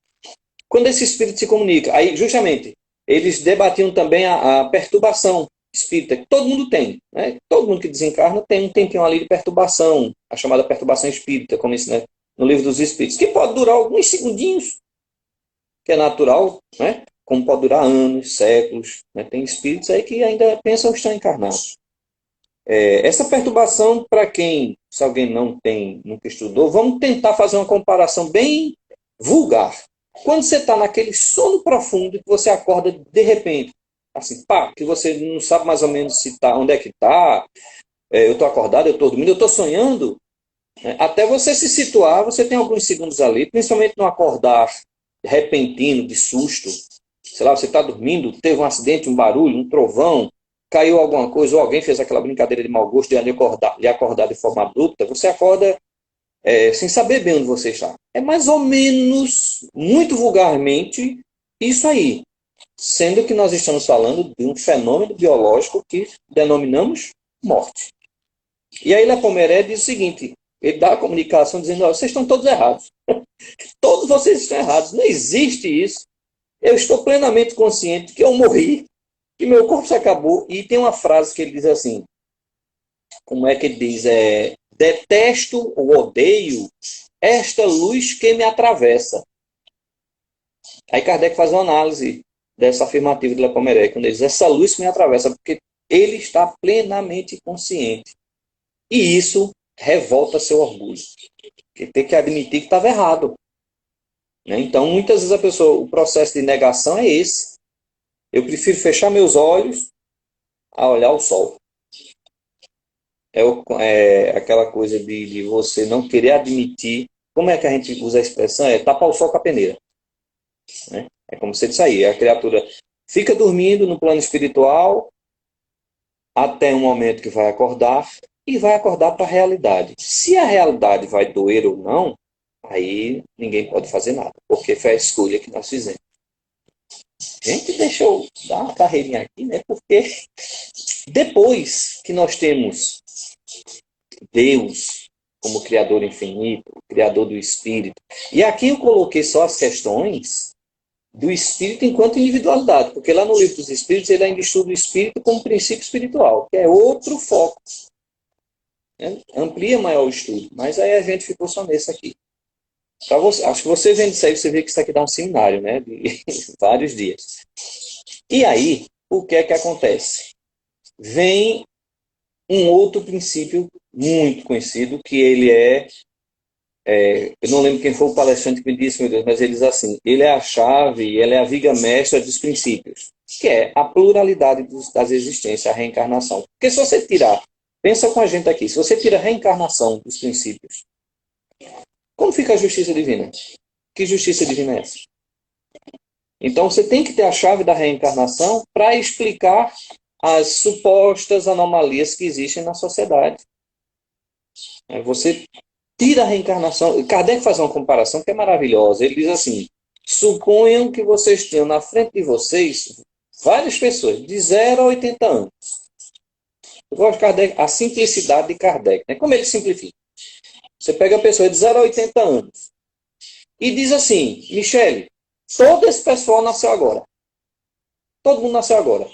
Quando esse espírito se comunica, aí justamente eles debatiam também a perturbação espírita, que todo mundo tem, né? Todo mundo que desencarna tem um tempinho ali de perturbação, a chamada perturbação espírita, como isso, né, no livro dos Espíritos, que pode durar alguns segundinhos, que é natural, né? Como pode durar anos, séculos, né? Tem espíritos aí que ainda pensam que estão encarnados. Essa perturbação, para quem, se alguém não tem, nunca estudou, vamos tentar fazer uma comparação bem vulgar. Quando você está naquele sono profundo, que você acorda de repente, assim, pá, que você não sabe mais ou menos se tá, onde é que está, eu estou acordado, eu estou dormindo, eu estou sonhando, né? Até você se situar, você tem alguns segundos ali, principalmente no acordar repentino, de susto. Sei lá, você está dormindo, teve um acidente, um barulho, um trovão, caiu alguma coisa, ou alguém fez aquela brincadeira de mau gosto de lhe acordar de forma abrupta, você acorda sem saber bem onde você está. É mais ou menos, muito vulgarmente, isso aí. Sendo que nós estamos falando de um fenômeno biológico que denominamos morte. E aí Lepomeré diz o seguinte, ele dá a comunicação dizendo, oh, vocês estão todos errados. Todos vocês estão errados, não existe isso. Eu estou plenamente consciente que eu morri, que meu corpo se acabou. E tem uma frase que ele diz assim, como é que ele diz? Detesto ou odeio esta luz que me atravessa. Aí Kardec faz uma análise dessa afirmativa de Lepomeré, quando ele diz, essa luz que me atravessa, porque ele está plenamente consciente. E isso revolta seu orgulho. Porque tem que admitir que estava errado. Né? Então, muitas vezes a pessoa, o processo de negação é esse. Eu prefiro fechar meus olhos a olhar o sol. É aquela coisa de você não querer admitir. Como é que a gente usa a expressão? É tapar o sol com a peneira. Né? É como você disse aí, a criatura fica dormindo no plano espiritual até um momento que vai acordar e vai acordar para a realidade. Se a realidade vai doer ou não, aí ninguém pode fazer nada, porque foi a escolha que nós fizemos. Gente, deixa eu dar uma carreirinha aqui, né? Porque depois que nós temos Deus como Criador infinito, Criador do Espírito, e aqui eu coloquei só as questões do Espírito enquanto individualidade, porque lá no Livro dos Espíritos ele ainda estuda o Espírito como princípio espiritual, que é outro foco. Né? Amplia maior o estudo, mas aí a gente ficou só nesse aqui. Acho que você vendo isso aí, você vê que isso aqui dá um seminário, né? De vários dias. E aí, o que é que acontece? Vem um outro princípio muito conhecido, que ele eu não lembro quem foi o palestrante que me disse, meu Deus, mas ele diz assim, ele é a chave, ele é a viga mestra dos princípios, que é a pluralidade das existências, a reencarnação. Porque se você tirar, pensa com a gente aqui, se você tira a reencarnação dos princípios, como fica a justiça divina? Que justiça divina é essa? Então você tem que ter a chave da reencarnação para explicar as supostas anomalias que existem na sociedade. Você tira a reencarnação. Kardec faz uma comparação que é maravilhosa. Ele diz assim, suponham que vocês tenham na frente de vocês várias pessoas, de 0 a 80 anos. Eu gosto de Kardec, a simplicidade de Kardec. Né? Como ele simplifica? Você pega a pessoa de 0 a 80 anos e diz assim, Michele, todo esse pessoal nasceu agora. Todo mundo nasceu agora.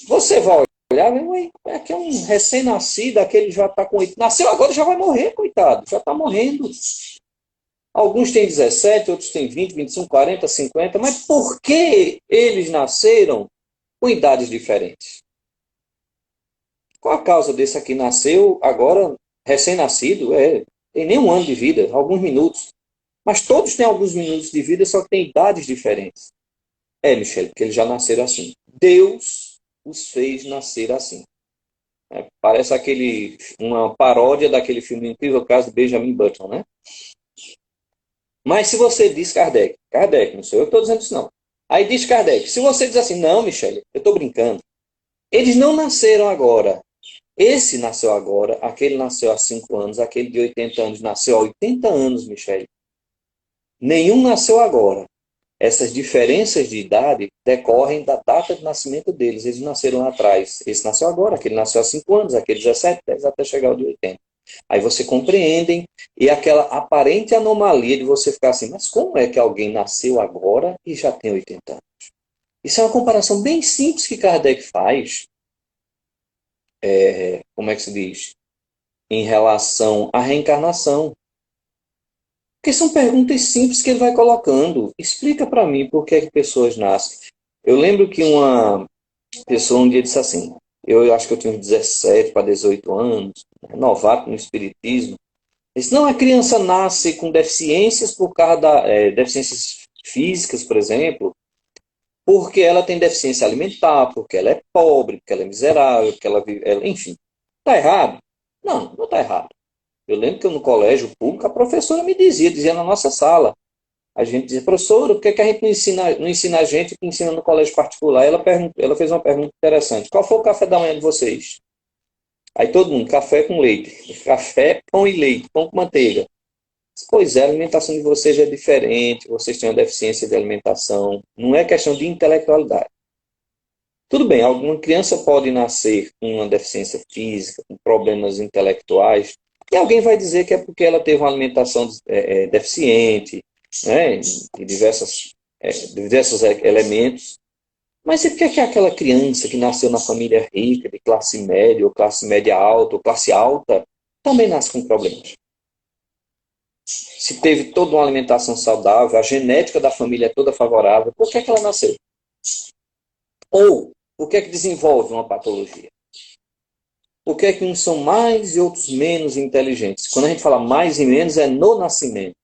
Você vai olhar, aqui é um recém-nascido, aquele já está com 8. Nasceu agora já vai morrer, coitado. Já está morrendo. Alguns têm 17, outros têm 20, 25, 40, 50. Mas por que eles nasceram com idades diferentes? Qual a causa desse aqui? Nasceu agora, recém-nascido, tem nem um ano de vida, alguns minutos. Mas todos têm alguns minutos de vida, só que têm idades diferentes. Michele, porque eles já nasceram assim. Deus os fez nascer assim. Parece uma paródia daquele filme Incrível Caso de Benjamin Button, né? Mas se você diz Kardec, não sou eu que estou dizendo isso não. Aí diz Kardec, se você diz assim, não, Michele, eu estou brincando. Eles não nasceram agora. Esse nasceu agora, aquele nasceu há 5 anos, aquele de 80 anos nasceu há 80 anos, Michele. Nenhum nasceu agora. Essas diferenças de idade decorrem da data de nascimento deles. Eles nasceram lá atrás. Esse nasceu agora, aquele nasceu há 5 anos, aquele 17, 10, até chegar ao de 80. Aí você compreendem, e aquela aparente anomalia de você ficar assim, mas como é que alguém nasceu agora e já tem 80 anos? Isso é uma comparação bem simples que Kardec faz, como é que se diz? Em relação à reencarnação. Porque são perguntas simples que ele vai colocando. Explica para mim por que é que pessoas nascem. Eu lembro que uma pessoa um dia disse assim, eu acho que eu tinha uns 17 para 18 anos, novato no espiritismo, Senão a criança nasce com deficiências por causa da deficiências físicas, por exemplo, porque ela tem deficiência alimentar, porque ela é pobre, porque ela é miserável, porque ela vive, enfim. Está errado? Não, não está errado. Eu lembro que eu, no colégio público, a professora me dizia na nossa sala, a gente dizia, professora, por que a gente não ensina a gente que ensina no colégio particular? Ela fez uma pergunta interessante. Qual foi o café da manhã de vocês? Aí todo mundo, café com leite. Café, pão e leite, pão com manteiga. Pois é, a alimentação de vocês é diferente, vocês têm uma deficiência de alimentação. Não é questão de intelectualidade. Tudo bem, alguma criança pode nascer com uma deficiência física, com problemas intelectuais, e alguém vai dizer que é porque ela teve uma alimentação deficiente, né, de diversos elementos. Mas e por que é que aquela criança que nasceu na família rica, de classe média, ou classe média alta, ou classe alta, também nasce com problemas? Se teve toda uma alimentação saudável, a genética da família é toda favorável, por que é que ela nasceu? Ou, por que é que desenvolve uma patologia? Por que é que uns são mais e outros menos inteligentes? Quando a gente fala mais e menos, é no nascimento.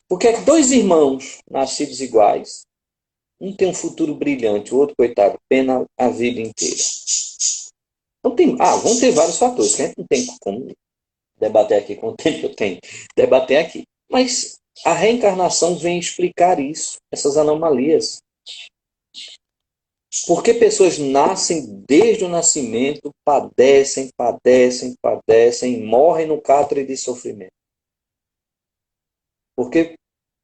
Por que é que dois irmãos nascidos iguais, um tem um futuro brilhante, o outro, coitado, pena a vida inteira? Então vão ter vários fatores, que a gente não tem como debater aqui com o tempo que eu tenho, debater aqui. Mas a reencarnação vem explicar isso, essas anomalias. Porque pessoas nascem desde o nascimento, padecem, morrem no cárcere de sofrimento. Porque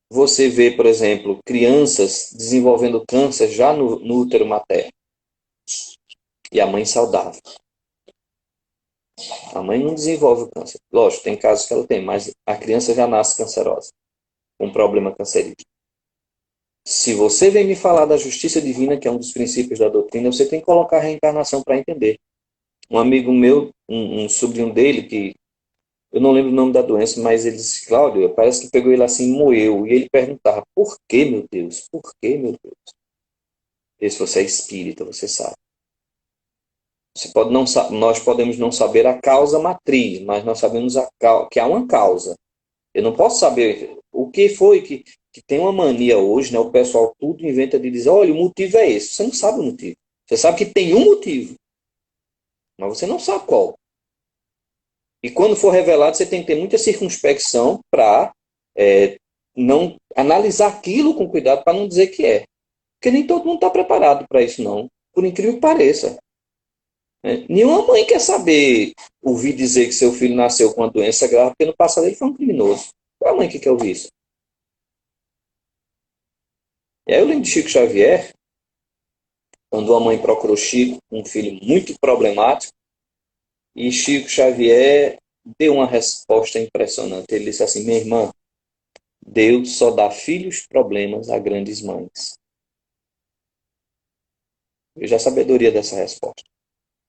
você vê, por exemplo, crianças desenvolvendo câncer já no útero materno. E a mãe saudável. A mãe não desenvolve o câncer. Lógico, tem casos que ela tem, mas a criança já nasce cancerosa, com problema cancerígeno. Se você vem me falar da justiça divina, que é um dos princípios da doutrina, você tem que colocar a reencarnação para entender. Um amigo meu, um sobrinho dele, que eu não lembro o nome da doença, mas ele disse, Cláudio, parece que pegou ele assim e moeu. E ele perguntava, por que, meu Deus? Por que, meu Deus? E se você é espírita, você sabe. Nós podemos não saber a causa matriz, mas nós sabemos que há uma causa. Eu não posso saber o que foi que tem uma mania hoje, né? O pessoal tudo inventa de dizer, olha, o motivo é esse. Você não sabe o motivo. Você sabe que tem um motivo, mas você não sabe qual. E quando for revelado, você tem que ter muita circunspecção para não analisar aquilo com cuidado para não dizer que é. Porque nem todo mundo está preparado para isso, não. Por incrível que pareça. Nenhuma mãe quer saber ouvir dizer que seu filho nasceu com uma doença grave porque no passado ele foi um criminoso. Qual é a mãe que quer ouvir isso? E aí eu lembro de Chico Xavier, quando a mãe procurou Chico, um filho muito problemático, e Chico Xavier deu uma resposta impressionante. Ele disse assim, minha irmã, Deus só dá filhos problemas a grandes mães. Veja a sabedoria dessa resposta.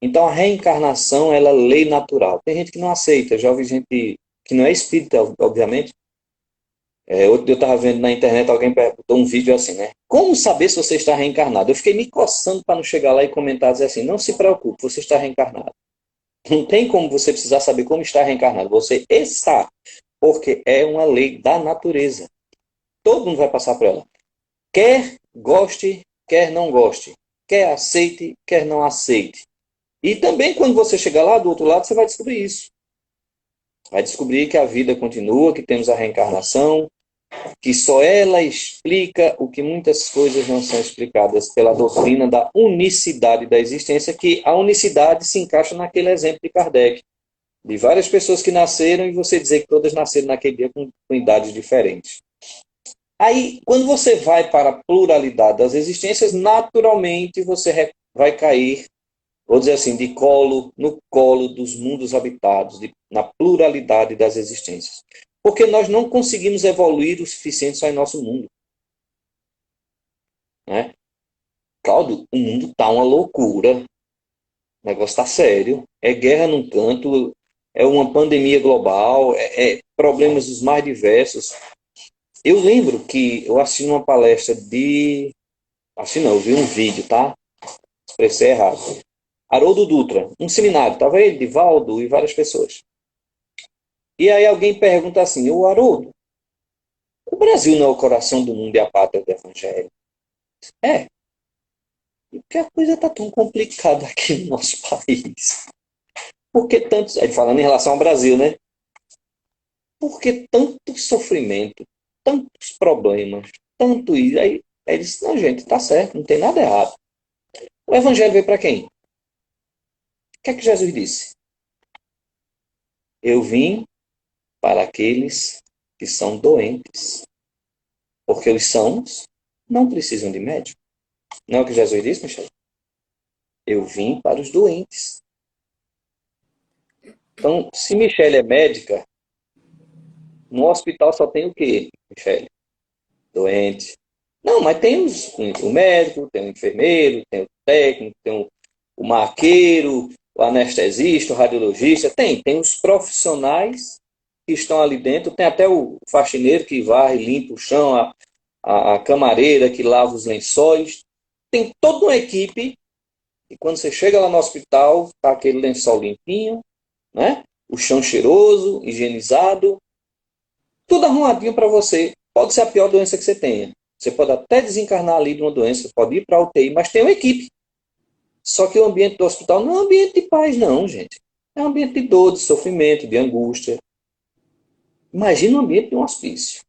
Então a reencarnação ela é lei natural. Tem gente que não aceita, já ouvi gente que não é espírita, obviamente. Outro dia eu estava vendo na internet, alguém perguntou um vídeo assim, né? Como saber se você está reencarnado? Eu fiquei me coçando para não chegar lá e comentar, dizer assim, não se preocupe, você está reencarnado. Não tem como você precisar saber como está reencarnado. Você está, porque é uma lei da natureza. Todo mundo vai passar por ela. Quer goste, quer não goste. Quer aceite, quer não aceite. E também quando você chegar lá do outro lado, você vai descobrir isso. Vai descobrir que a vida continua, que temos a reencarnação, que só ela explica o que muitas coisas não são explicadas pela doutrina da unicidade da existência, que a unicidade se encaixa naquele exemplo de Kardec, de várias pessoas que nasceram e você dizer que todas nasceram naquele dia com idades diferentes. Aí, quando você vai para a pluralidade das existências, naturalmente você vai cair, vou dizer assim, no colo dos mundos habitados, na pluralidade das existências. Porque nós não conseguimos evoluir o suficiente só em nosso mundo. Né? Cláudio, o mundo está uma loucura. O negócio está sério. É guerra num canto, é uma pandemia global, problemas dos mais diversos. Eu lembro que eu assisti uma palestra eu vi um vídeo, tá? Expressei errado. Haroldo Dutra, um seminário, estava ele, Divaldo e várias pessoas. E aí alguém pergunta assim, ô Haroldo, o Brasil não é o coração do mundo e a pátria do Evangelho? É, porque a coisa está tão complicada aqui no nosso país. Por que tantos... Aí falando em relação ao Brasil, né? Por que tanto sofrimento, tantos problemas, tanto isso? Aí ele disse, não, gente, tá certo, não tem nada errado. O Evangelho veio para quem? O que é que Jesus disse? Eu vim para aqueles que são doentes, porque os sãos não precisam de médico. Não é o que Jesus disse, Michel? Eu vim para os doentes. Então, se Michelle é médica, no hospital só tem o quê, Michelle? Doente. Não, mas tem o médico, tem o enfermeiro, tem o técnico, tem o marqueiro, o anestesista, o radiologista. Tem os profissionais que estão ali dentro, tem até o faxineiro que varre, limpa o chão, a camareira que lava os lençóis. Tem toda uma equipe e quando você chega lá no hospital, tá aquele lençol limpinho, né? O chão cheiroso, higienizado, tudo arrumadinho para você. Pode ser a pior doença que você tenha. Você pode até desencarnar ali de uma doença, pode ir para a UTI, mas tem uma equipe. Só que o ambiente do hospital não é um ambiente de paz, não, gente. É um ambiente de dor, de sofrimento, de angústia. Imagina o ambiente de um hospício.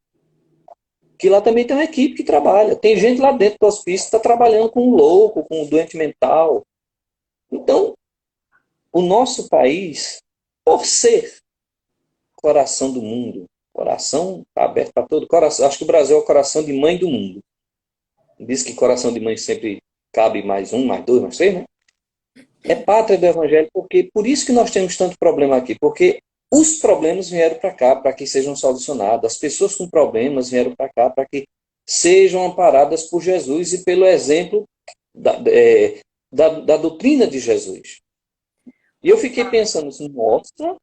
Que lá também tem uma equipe que trabalha. Tem gente lá dentro do hospício que está trabalhando com um louco, com um doente mental. Então, o nosso país, por ser coração do mundo, coração tá aberto para todo coração. Acho que o Brasil é o coração de mãe do mundo. Diz que coração de mãe sempre cabe mais um, mais dois, mais três, né? É pátria do Evangelho, porque por isso que nós temos tanto problema aqui, porque os problemas vieram para cá para que sejam solucionados, as pessoas com problemas vieram para cá para que sejam amparadas por Jesus e pelo exemplo da doutrina de Jesus. E eu fiquei pensando assim, nossa,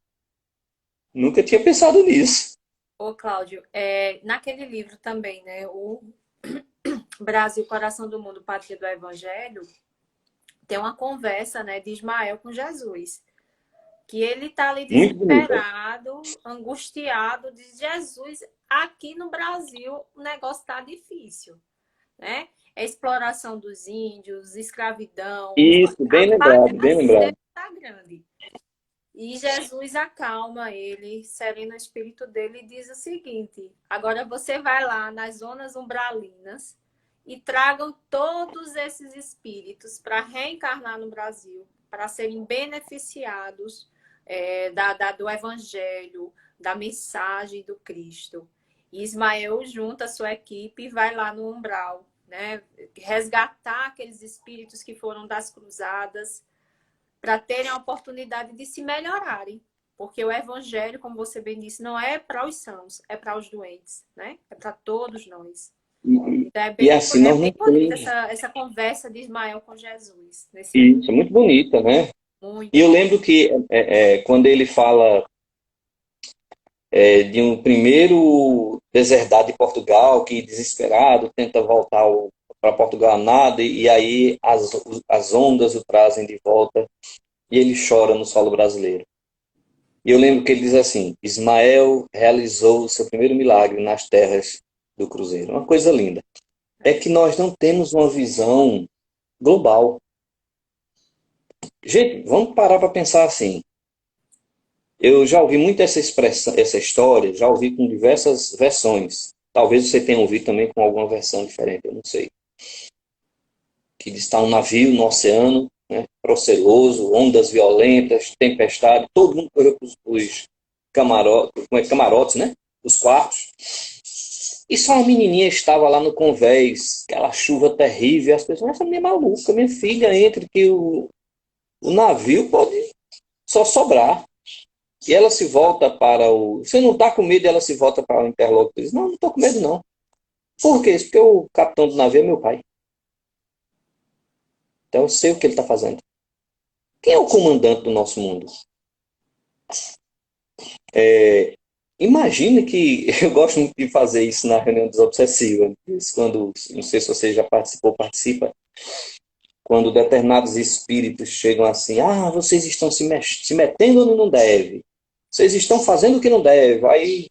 nunca tinha pensado nisso. Ô, Cláudio, naquele livro também, né? O Brasil, Coração do Mundo, Pátria do Evangelho, tem uma conversa, né, de Ismael com Jesus. Que ele tá ali Muito bonito. desesperado, angustiado, diz Jesus, aqui no Brasil o negócio tá difícil, né? É exploração dos índios, escravidão, Isso, a bem lembrado, fábrica bem lembrado. tá grande. E Jesus acalma ele, serena o espírito dele e diz o seguinte: agora você vai lá nas zonas umbralinas e tragam todos esses espíritos para reencarnar no Brasil, para serem beneficiados do Evangelho, da mensagem do Cristo. E Ismael junta a sua equipe e vai lá no umbral, né, resgatar aqueles espíritos que foram das cruzadas, para terem a oportunidade de se melhorarem. Porque o evangelho, como você bem disse, não é para os sãos, é para os doentes, né? É para todos nós. Então E assim, é nós bem não bonita temos. essa conversa de Ismael com Jesus nesse livro. Isso, é muito bonita, né? E eu Muito. lembro que quando ele fala de um primeiro deserdado de Portugal, que desesperado tenta voltar para Portugal a nada, e aí as ondas o trazem de volta, e ele chora no solo brasileiro. E eu lembro que ele diz assim: Ismael realizou o seu primeiro milagre nas terras do Cruzeiro. Uma coisa linda. É que nós não temos uma visão global. Gente, vamos parar para pensar assim. Eu já ouvi muito essa expressão, essa história, já ouvi com diversas versões. Talvez você tenha ouvido também com alguma versão diferente, eu não sei. Que está um navio no oceano, né, proceloso, ondas violentas, tempestade, todo mundo correu para os camarotes, né? Os quartos. E só uma menininha estava lá no convés, aquela chuva terrível, e as pessoas, essa minha maluca, minha filha, entre que o navio pode só sobrar. E ela se volta para o... Você não está com medo? Ela se volta para o interlocutor e diz, não, não estou com medo, não. Por quê? Porque o capitão do navio é meu pai. Então eu sei o que ele está fazendo. Quem é o comandante do nosso mundo? Imagine que... Eu gosto muito de fazer isso na reunião dos obsessivos. Quando, não sei se você já participou, participa. Quando determinados espíritos chegam assim, vocês estão se metendo ou não deve? Vocês estão fazendo o que não deve. Aí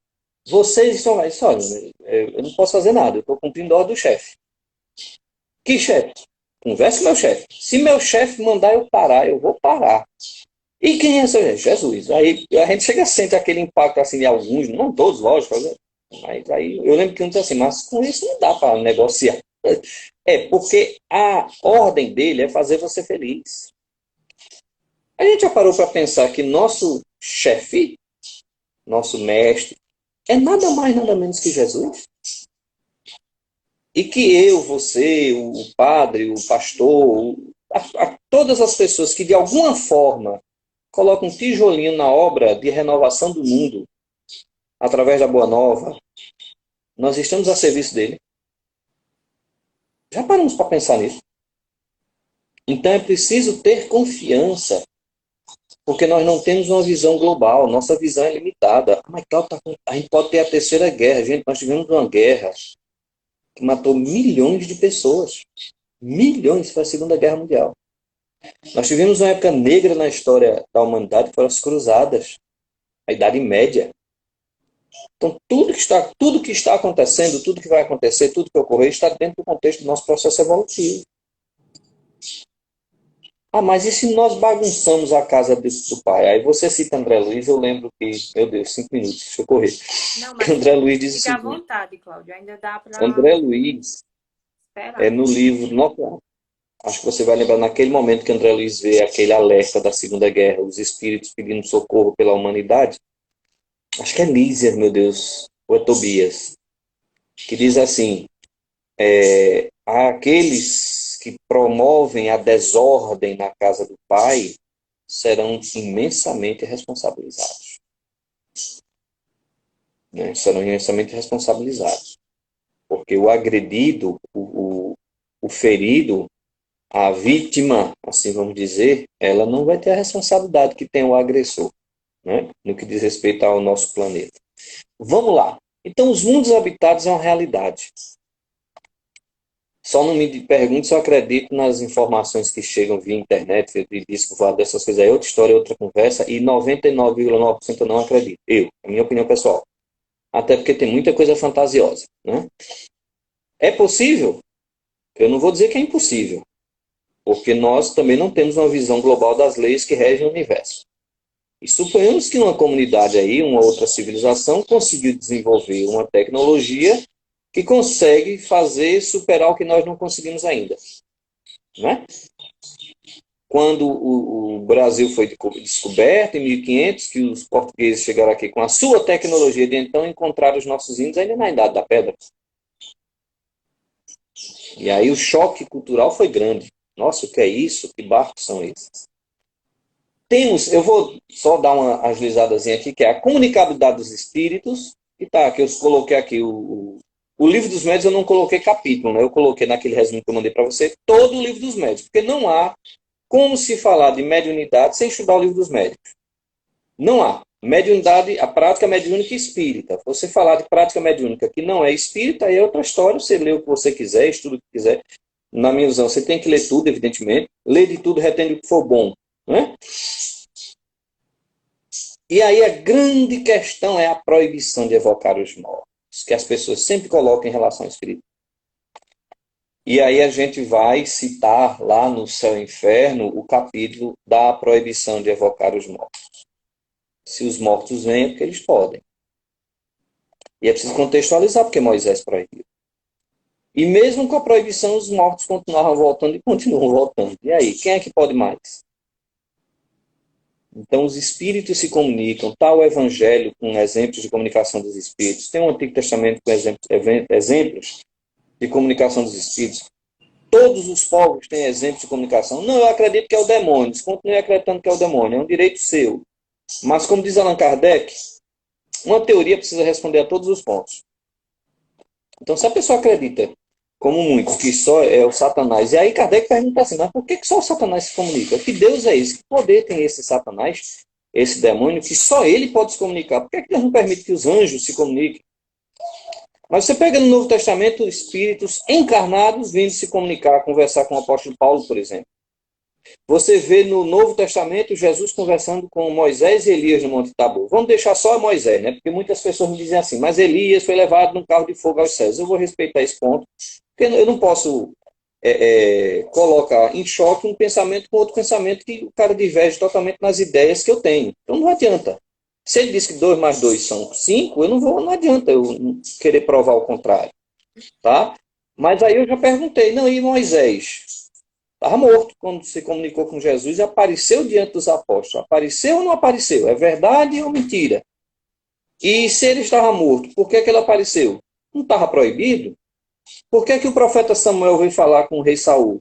vocês estão... Aí, olha, eu não posso fazer nada, eu estou cumprindo a ordem do chefe. Que chefe? Converse com meu chefe. Se meu chefe mandar eu parar, eu vou parar. E quem é seu chefe? Jesus. Aí a gente chega a sentir aquele impacto assim de alguns, não todos, lógico, mas aí eu lembro que um disse assim, mas com isso não dá para negociar. É, porque a ordem dele é fazer você feliz. A gente já parou para pensar que nosso chefe, nosso mestre, é nada mais, nada menos que Jesus? E que eu, você, o padre, o pastor, todas as pessoas que de alguma forma colocam um tijolinho na obra de renovação do mundo, através da Boa Nova, nós estamos a serviço dele. Já paramos para pensar nisso? Então é preciso ter confiança, porque nós não temos uma visão global, nossa visão é limitada. Mas claro, a gente pode ter a terceira guerra. Gente, nós tivemos uma guerra que matou milhões de pessoas. Milhões, foi a Segunda Guerra Mundial. Nós tivemos uma época negra na história da humanidade, que foram as cruzadas, a Idade Média. Então, tudo que está acontecendo, tudo que vai acontecer, tudo que ocorrer, está dentro do contexto do nosso processo evolutivo. Ah, mas e se nós bagunçamos a casa do pai? Aí você cita André Luiz, eu lembro que, meu Deus, 5 minutos, deixa eu correr. Não, mas André Luiz diz o fica à seguinte, vontade, Cláudio. Ainda dá para André Luiz é esperar. no livro, acho que você vai lembrar naquele momento que André Luiz vê aquele alerta da Segunda Guerra, os espíritos pedindo socorro pela humanidade. Acho que é Lísias, meu Deus, ou é Tobias, que diz assim, aqueles que promovem a desordem na casa do pai serão imensamente responsabilizados. Né? Serão imensamente responsabilizados. Porque o agredido, o ferido, a vítima, assim vamos dizer, ela não vai ter a responsabilidade que tem o agressor, né? No que diz respeito ao nosso planeta. Vamos lá. Então, os mundos habitados é uma realidade. Só não me pergunte se eu acredito nas informações que chegam via internet, de disco voador, dessas coisas aí, outra história, outra conversa, e 99,9% eu não acredito. É minha opinião pessoal. Até porque tem muita coisa fantasiosa, né? É possível? Eu não vou dizer que é impossível, porque nós também não temos uma visão global das leis que regem o universo. E suponhamos que uma comunidade aí, uma outra civilização, conseguiu desenvolver uma tecnologia que consegue fazer superar o que nós não conseguimos ainda. Né? Quando o Brasil foi descoberto, em 1500, que os portugueses chegaram aqui com a sua tecnologia de então encontrar os nossos índios ainda na Idade da Pedra. E aí o choque cultural foi grande. Nossa, o que é isso? Que barcos são esses? Eu vou só dar uma agilizadazinha aqui, que é a comunicabilidade dos espíritos, que tá, que eu coloquei aqui, o livro dos médios eu não coloquei capítulo, né? Eu coloquei naquele resumo que eu mandei para você, todo o livro dos médios, porque não há como se falar de mediunidade sem estudar o livro dos médios. Não há. Mediunidade, a prática mediúnica espírita. Você falar de prática mediúnica que não é espírita, aí é outra história, você lê o que você quiser, estuda o que quiser. Na minha visão, você tem que ler tudo, evidentemente. Lê de tudo, retende o que for bom. Né? E aí a grande questão é a proibição de evocar os mortos, que as pessoas sempre colocam em relação ao espírito. E aí a gente vai citar lá no Céu e Inferno o capítulo da proibição de evocar os mortos. Se os mortos vêm, é porque eles podem. E é preciso contextualizar porque Moisés proibiu. E mesmo com a proibição, os mortos continuavam voltando e continuam voltando. E aí, quem é que pode mais? Então, os espíritos se comunicam, tal evangelho com exemplos de comunicação dos espíritos, tem o Antigo Testamento com exemplos de comunicação dos espíritos. Todos os povos têm exemplos de comunicação. Não, eu acredito que é o demônio. Continue acreditando que é o demônio. É um direito seu. Mas, como diz Allan Kardec, uma teoria precisa responder a todos os pontos. Então, se a pessoa acredita, como muitos, que só é o Satanás, e aí Kardec pergunta assim, mas por que só o Satanás se comunica? Que Deus é esse? Que poder tem esse Satanás, esse demônio, que só ele pode se comunicar? Por que Deus não permite que os anjos se comuniquem? Mas você pega no Novo Testamento espíritos encarnados vindo se comunicar, conversar com o apóstolo Paulo, por exemplo. Você vê no Novo Testamento Jesus conversando com Moisés e Elias no Monte Tabor. Vamos deixar só Moisés, né? Porque muitas pessoas me dizem assim, mas Elias foi levado num carro de fogo aos céus. Eu vou respeitar esse ponto, porque eu não posso colocar em choque um pensamento com outro pensamento que o cara diverge totalmente nas ideias que eu tenho. Então não adianta. Se ele diz que 2 mais 2 são 5, não adianta eu querer provar o contrário. Tá? Mas aí eu já perguntei, não, e Moisés? Estava morto quando se comunicou com Jesus e apareceu diante dos apóstolos. Apareceu ou não apareceu? É verdade ou mentira? E se ele estava morto, por que ele apareceu? Não estava proibido? Por que o profeta Samuel veio falar com o rei Saul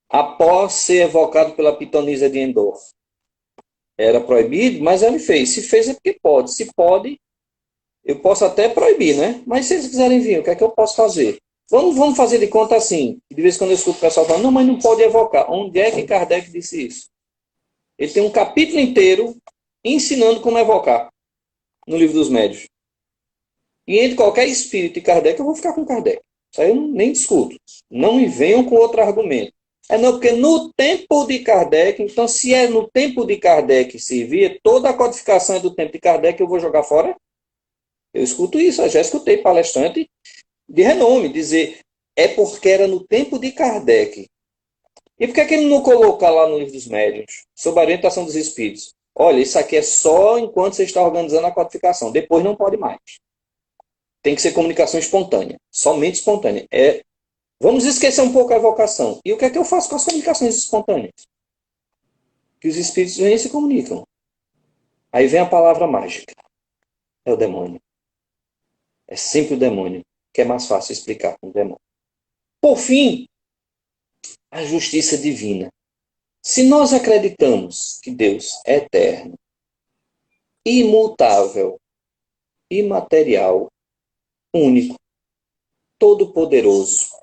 após ser evocado pela pitonisa de Endor? Era proibido, mas ele fez. Se fez é porque pode. Se pode, eu posso até proibir, né? Mas se eles quiserem vir, o que é que eu posso fazer? Vamos fazer de conta assim. De vez em quando eu escuto o pessoal falando, não, mas não pode evocar. Onde é que Kardec disse isso? Ele tem um capítulo inteiro ensinando como evocar no Livro dos Médiuns. E entre qualquer espírito e Kardec, eu vou ficar com Kardec. Isso aí eu nem discuto. Não me venham com outro argumento. Não, porque no tempo de Kardec, então se é no tempo de Kardec servir, toda a codificação é do tempo de Kardec, eu vou jogar fora? Eu escuto isso, eu já escutei palestrante de renome dizer, é porque era no tempo de Kardec. E por que ele não coloca lá no Livro dos Médiuns, sob a orientação dos espíritos? Olha, isso aqui é só enquanto você está organizando a codificação, depois não pode mais. Tem que ser comunicação espontânea, somente espontânea. Vamos esquecer um pouco a evocação. E o que é que eu faço com as comunicações espontâneas? Que os espíritos vêm e se comunicam. Aí vem a palavra mágica. É o demônio. É sempre o demônio, que é mais fácil explicar com o demônio. Por fim, a justiça divina. Se nós acreditamos que Deus é eterno, imutável, imaterial, único, todo-poderoso,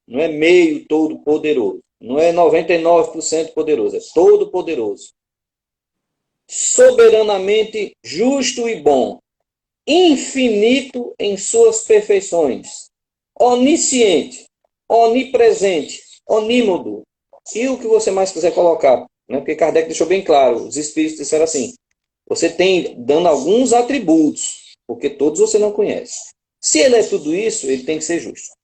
não é meio todo-poderoso, não é 99% poderoso, é todo-poderoso, soberanamente justo e bom, infinito em suas perfeições, onisciente, onipresente, onímodo, e o que você mais quiser colocar, né? Porque Kardec deixou bem claro, os espíritos disseram assim, você tem dando alguns atributos, porque todos você não conhece. Se ele é tudo isso, ele tem que ser justo.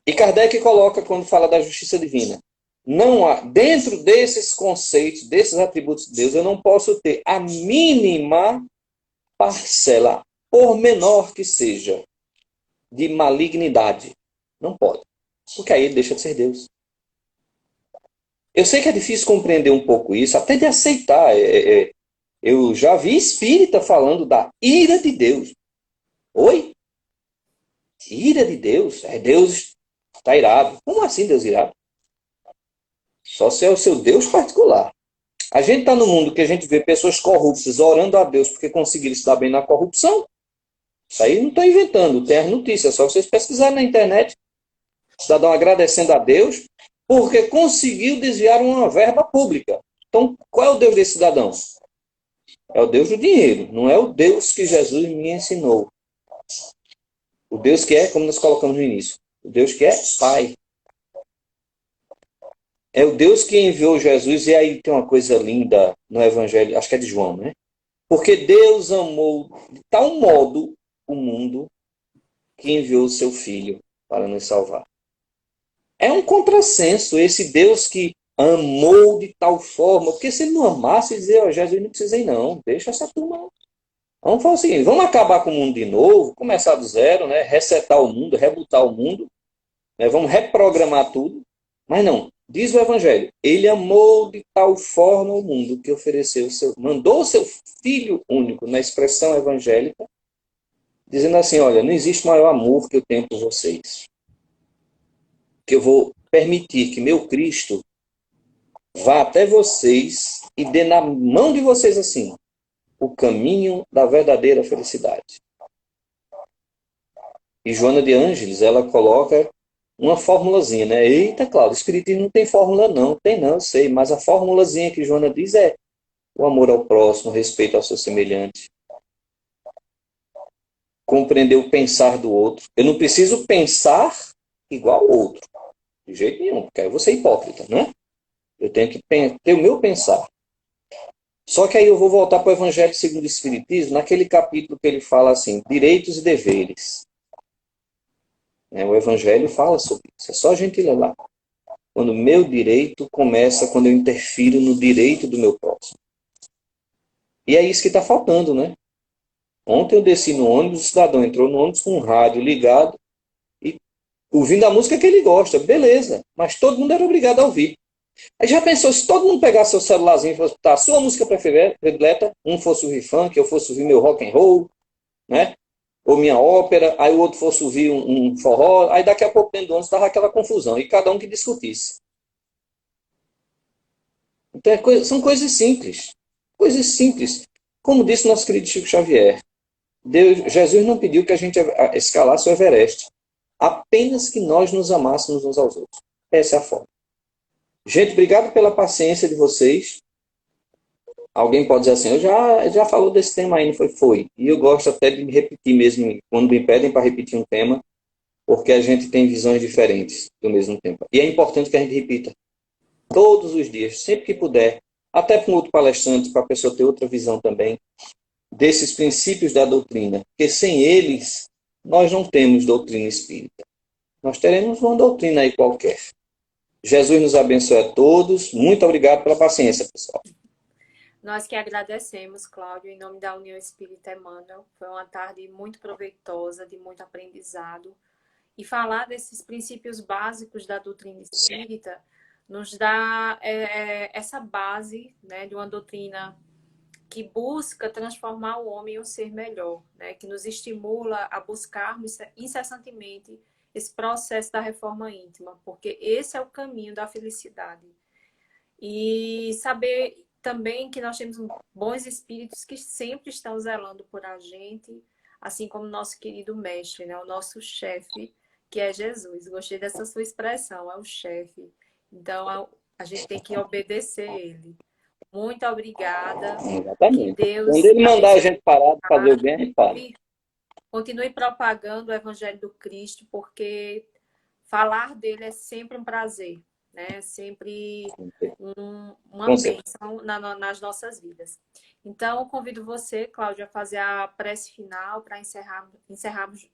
E Kardec coloca, quando fala da justiça divina, não há, dentro desses conceitos, desses atributos de Deus, eu não posso ter a mínima parcela, por menor que seja, de malignidade. Não pode. Porque aí ele deixa de ser Deus. Eu sei que é difícil compreender um pouco isso, até de aceitar. Eu já vi espírita falando da ira de Deus. Oi? Ira de Deus? Deus está irado. Como assim Deus irado? Só se é o seu Deus particular. A gente está no mundo que a gente vê pessoas corruptas orando a Deus porque conseguiram se dar bem na corrupção. Isso aí não estou inventando, tem as notícias, só vocês pesquisarem na internet. Cidadão agradecendo a Deus porque conseguiu desviar uma verba pública. Então, qual é o Deus desse cidadão? É o Deus do dinheiro, não é o Deus que Jesus me ensinou. O Deus que é, como nós colocamos no início, o Deus que é Pai. É o Deus que enviou Jesus, e aí tem uma coisa linda no Evangelho, acho que é de João, né? Porque Deus amou de tal modo o mundo que enviou o seu Filho para nos salvar. É um contrassenso esse Deus que amou de tal forma, porque se ele não amasse, ele dizia, Jesus, não precisei não, deixa essa turma. Vamos fazer o seguinte, vamos acabar com o mundo de novo, começar do zero, né? Resetar o mundo, rebutar o mundo, né? Vamos reprogramar tudo. Mas não, diz o Evangelho, ele amou de tal forma o mundo que mandou o seu Filho único, na expressão evangélica, dizendo assim, olha, não existe maior amor que eu tenho por vocês. Que eu vou permitir que meu Cristo vá até vocês e dê na mão de vocês assim, o caminho da verdadeira felicidade. E Joana de Ângeles, ela coloca uma formulazinha, né? Eita, Cláudio, o Espiritismo não tem fórmula não. Tem não, eu sei, mas a formulazinha que Joana diz é o amor ao próximo, o respeito ao seu semelhante. Compreender o pensar do outro. Eu não preciso pensar igual ao outro, De jeito nenhum, porque aí eu vou ser hipócrita, né? Eu tenho que ter o meu pensar. Só que aí eu vou voltar para o Evangelho segundo o Espiritismo, naquele capítulo que ele fala assim, direitos e deveres. O Evangelho fala sobre isso. É só a gente ler lá. Quando o meu direito começa, quando eu interfiro no direito do meu próximo. E é isso que está faltando, né? Ontem eu desci no ônibus, o cidadão entrou no ônibus com um rádio ligado e ouvindo a música que ele gosta. Beleza, mas todo mundo era obrigado a ouvir. Aí já pensou, se todo mundo pegasse seu celularzinho e fosse botar a sua música predileta, um fosse ouvir funk, eu fosse ouvir meu rock and roll, né? Ou minha ópera, aí o outro fosse ouvir um forró, aí daqui a pouco dentro do ônibus estava aquela confusão, e cada um que discutisse. Então são coisas simples. Coisas simples. Como disse nosso querido Chico Xavier, Jesus não pediu que a gente escalasse o Everest. Apenas que nós nos amássemos uns aos outros. Essa é a forma. Gente, obrigado pela paciência de vocês. Alguém pode dizer assim, eu já falou desse tema aí, não foi? Foi. E eu gosto até de me repetir mesmo, quando me pedem para repetir um tema, porque a gente tem visões diferentes do mesmo tema. E é importante que a gente repita todos os dias, sempre que puder, até para um outro palestrante, para a pessoa ter outra visão também, desses princípios da doutrina, porque sem eles, nós não temos doutrina espírita. Nós teremos uma doutrina aí qualquer. Jesus nos abençoe a todos. Muito obrigado pela paciência, pessoal. Nós que agradecemos, Cláudio, em nome da União Espírita Emmanuel. Foi uma tarde muito proveitosa, de muito aprendizado. E falar desses princípios básicos da doutrina espírita nos dá essa base, né, de uma doutrina que busca transformar o homem em um ser melhor, né, que nos estimula a buscarmos incessantemente esse processo da reforma íntima, porque esse é o caminho da felicidade. E saber também que nós temos bons espíritos que sempre estão zelando por a gente, assim como o nosso querido mestre, né? O nosso chefe, que é Jesus. Gostei dessa sua expressão, é o chefe. Então, a gente tem que obedecer ele. Muito obrigada. Que Exatamente. Quando Deus ele mandar a abençoe. gente parar de fazer o bem, a gente para. Continue propagando o Evangelho do Cristo, porque falar dele é sempre um prazer, né? Sempre uma Com certeza. bênção nas nossas vidas. Então, convido você, Cláudia, a fazer a prece final para encerrarmos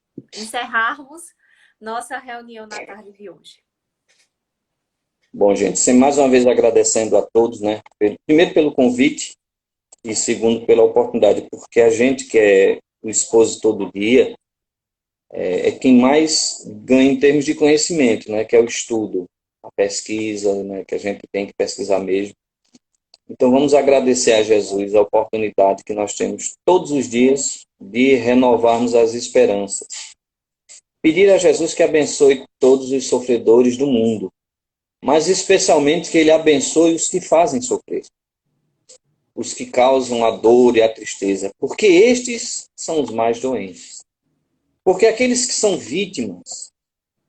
nossa reunião na tarde de hoje. Bom, gente, sem mais uma vez agradecendo a todos, né? Primeiro pelo convite e segundo pela oportunidade, porque a gente que é o esposo todo dia é quem mais ganha em termos de conhecimento, né? Que é o estudo, a pesquisa, né? Que a gente tem que pesquisar mesmo. Então vamos agradecer a Jesus a oportunidade que nós temos todos os dias de renovarmos as esperanças. Pedir a Jesus que abençoe todos os sofredores do mundo, mas especialmente que ele abençoe os que fazem sofrer, os que causam a dor e a tristeza, porque estes são os mais doentes. Porque aqueles que são vítimas,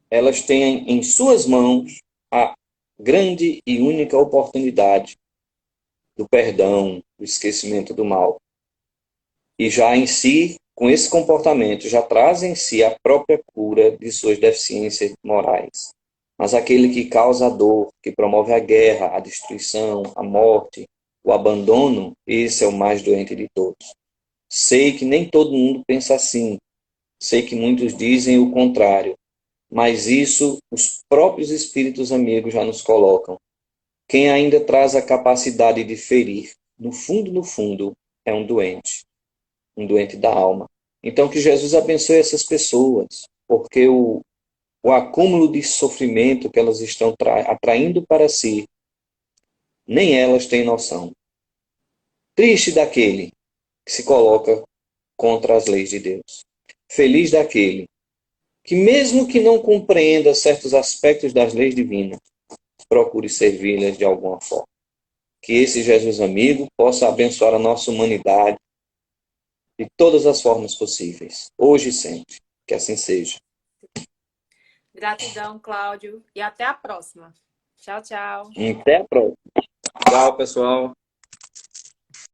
elas têm em suas mãos a grande e única oportunidade do perdão, do esquecimento do mal. E já em si, com esse comportamento, já traz em si a própria cura de suas deficiências morais. Mas aquele que causa a dor, que promove a guerra, a destruição, a morte, o abandono, esse é o mais doente de todos. Sei que nem todo mundo pensa assim. Sei que muitos dizem o contrário. Mas isso os próprios espíritos amigos já nos colocam. Quem ainda traz a capacidade de ferir, no fundo, é um doente da alma. Então que Jesus abençoe essas pessoas, porque o acúmulo de sofrimento que elas estão atraindo para si, nem elas têm noção. Triste daquele que se coloca contra as leis de Deus. Feliz daquele que, mesmo que não compreenda certos aspectos das leis divinas, procure servi-las de alguma forma. Que esse Jesus amigo possa abençoar a nossa humanidade de todas as formas possíveis, hoje e sempre. Que assim seja. Gratidão, Cláudio, e até a próxima. Tchau, tchau. Até a próxima. Tchau, pessoal.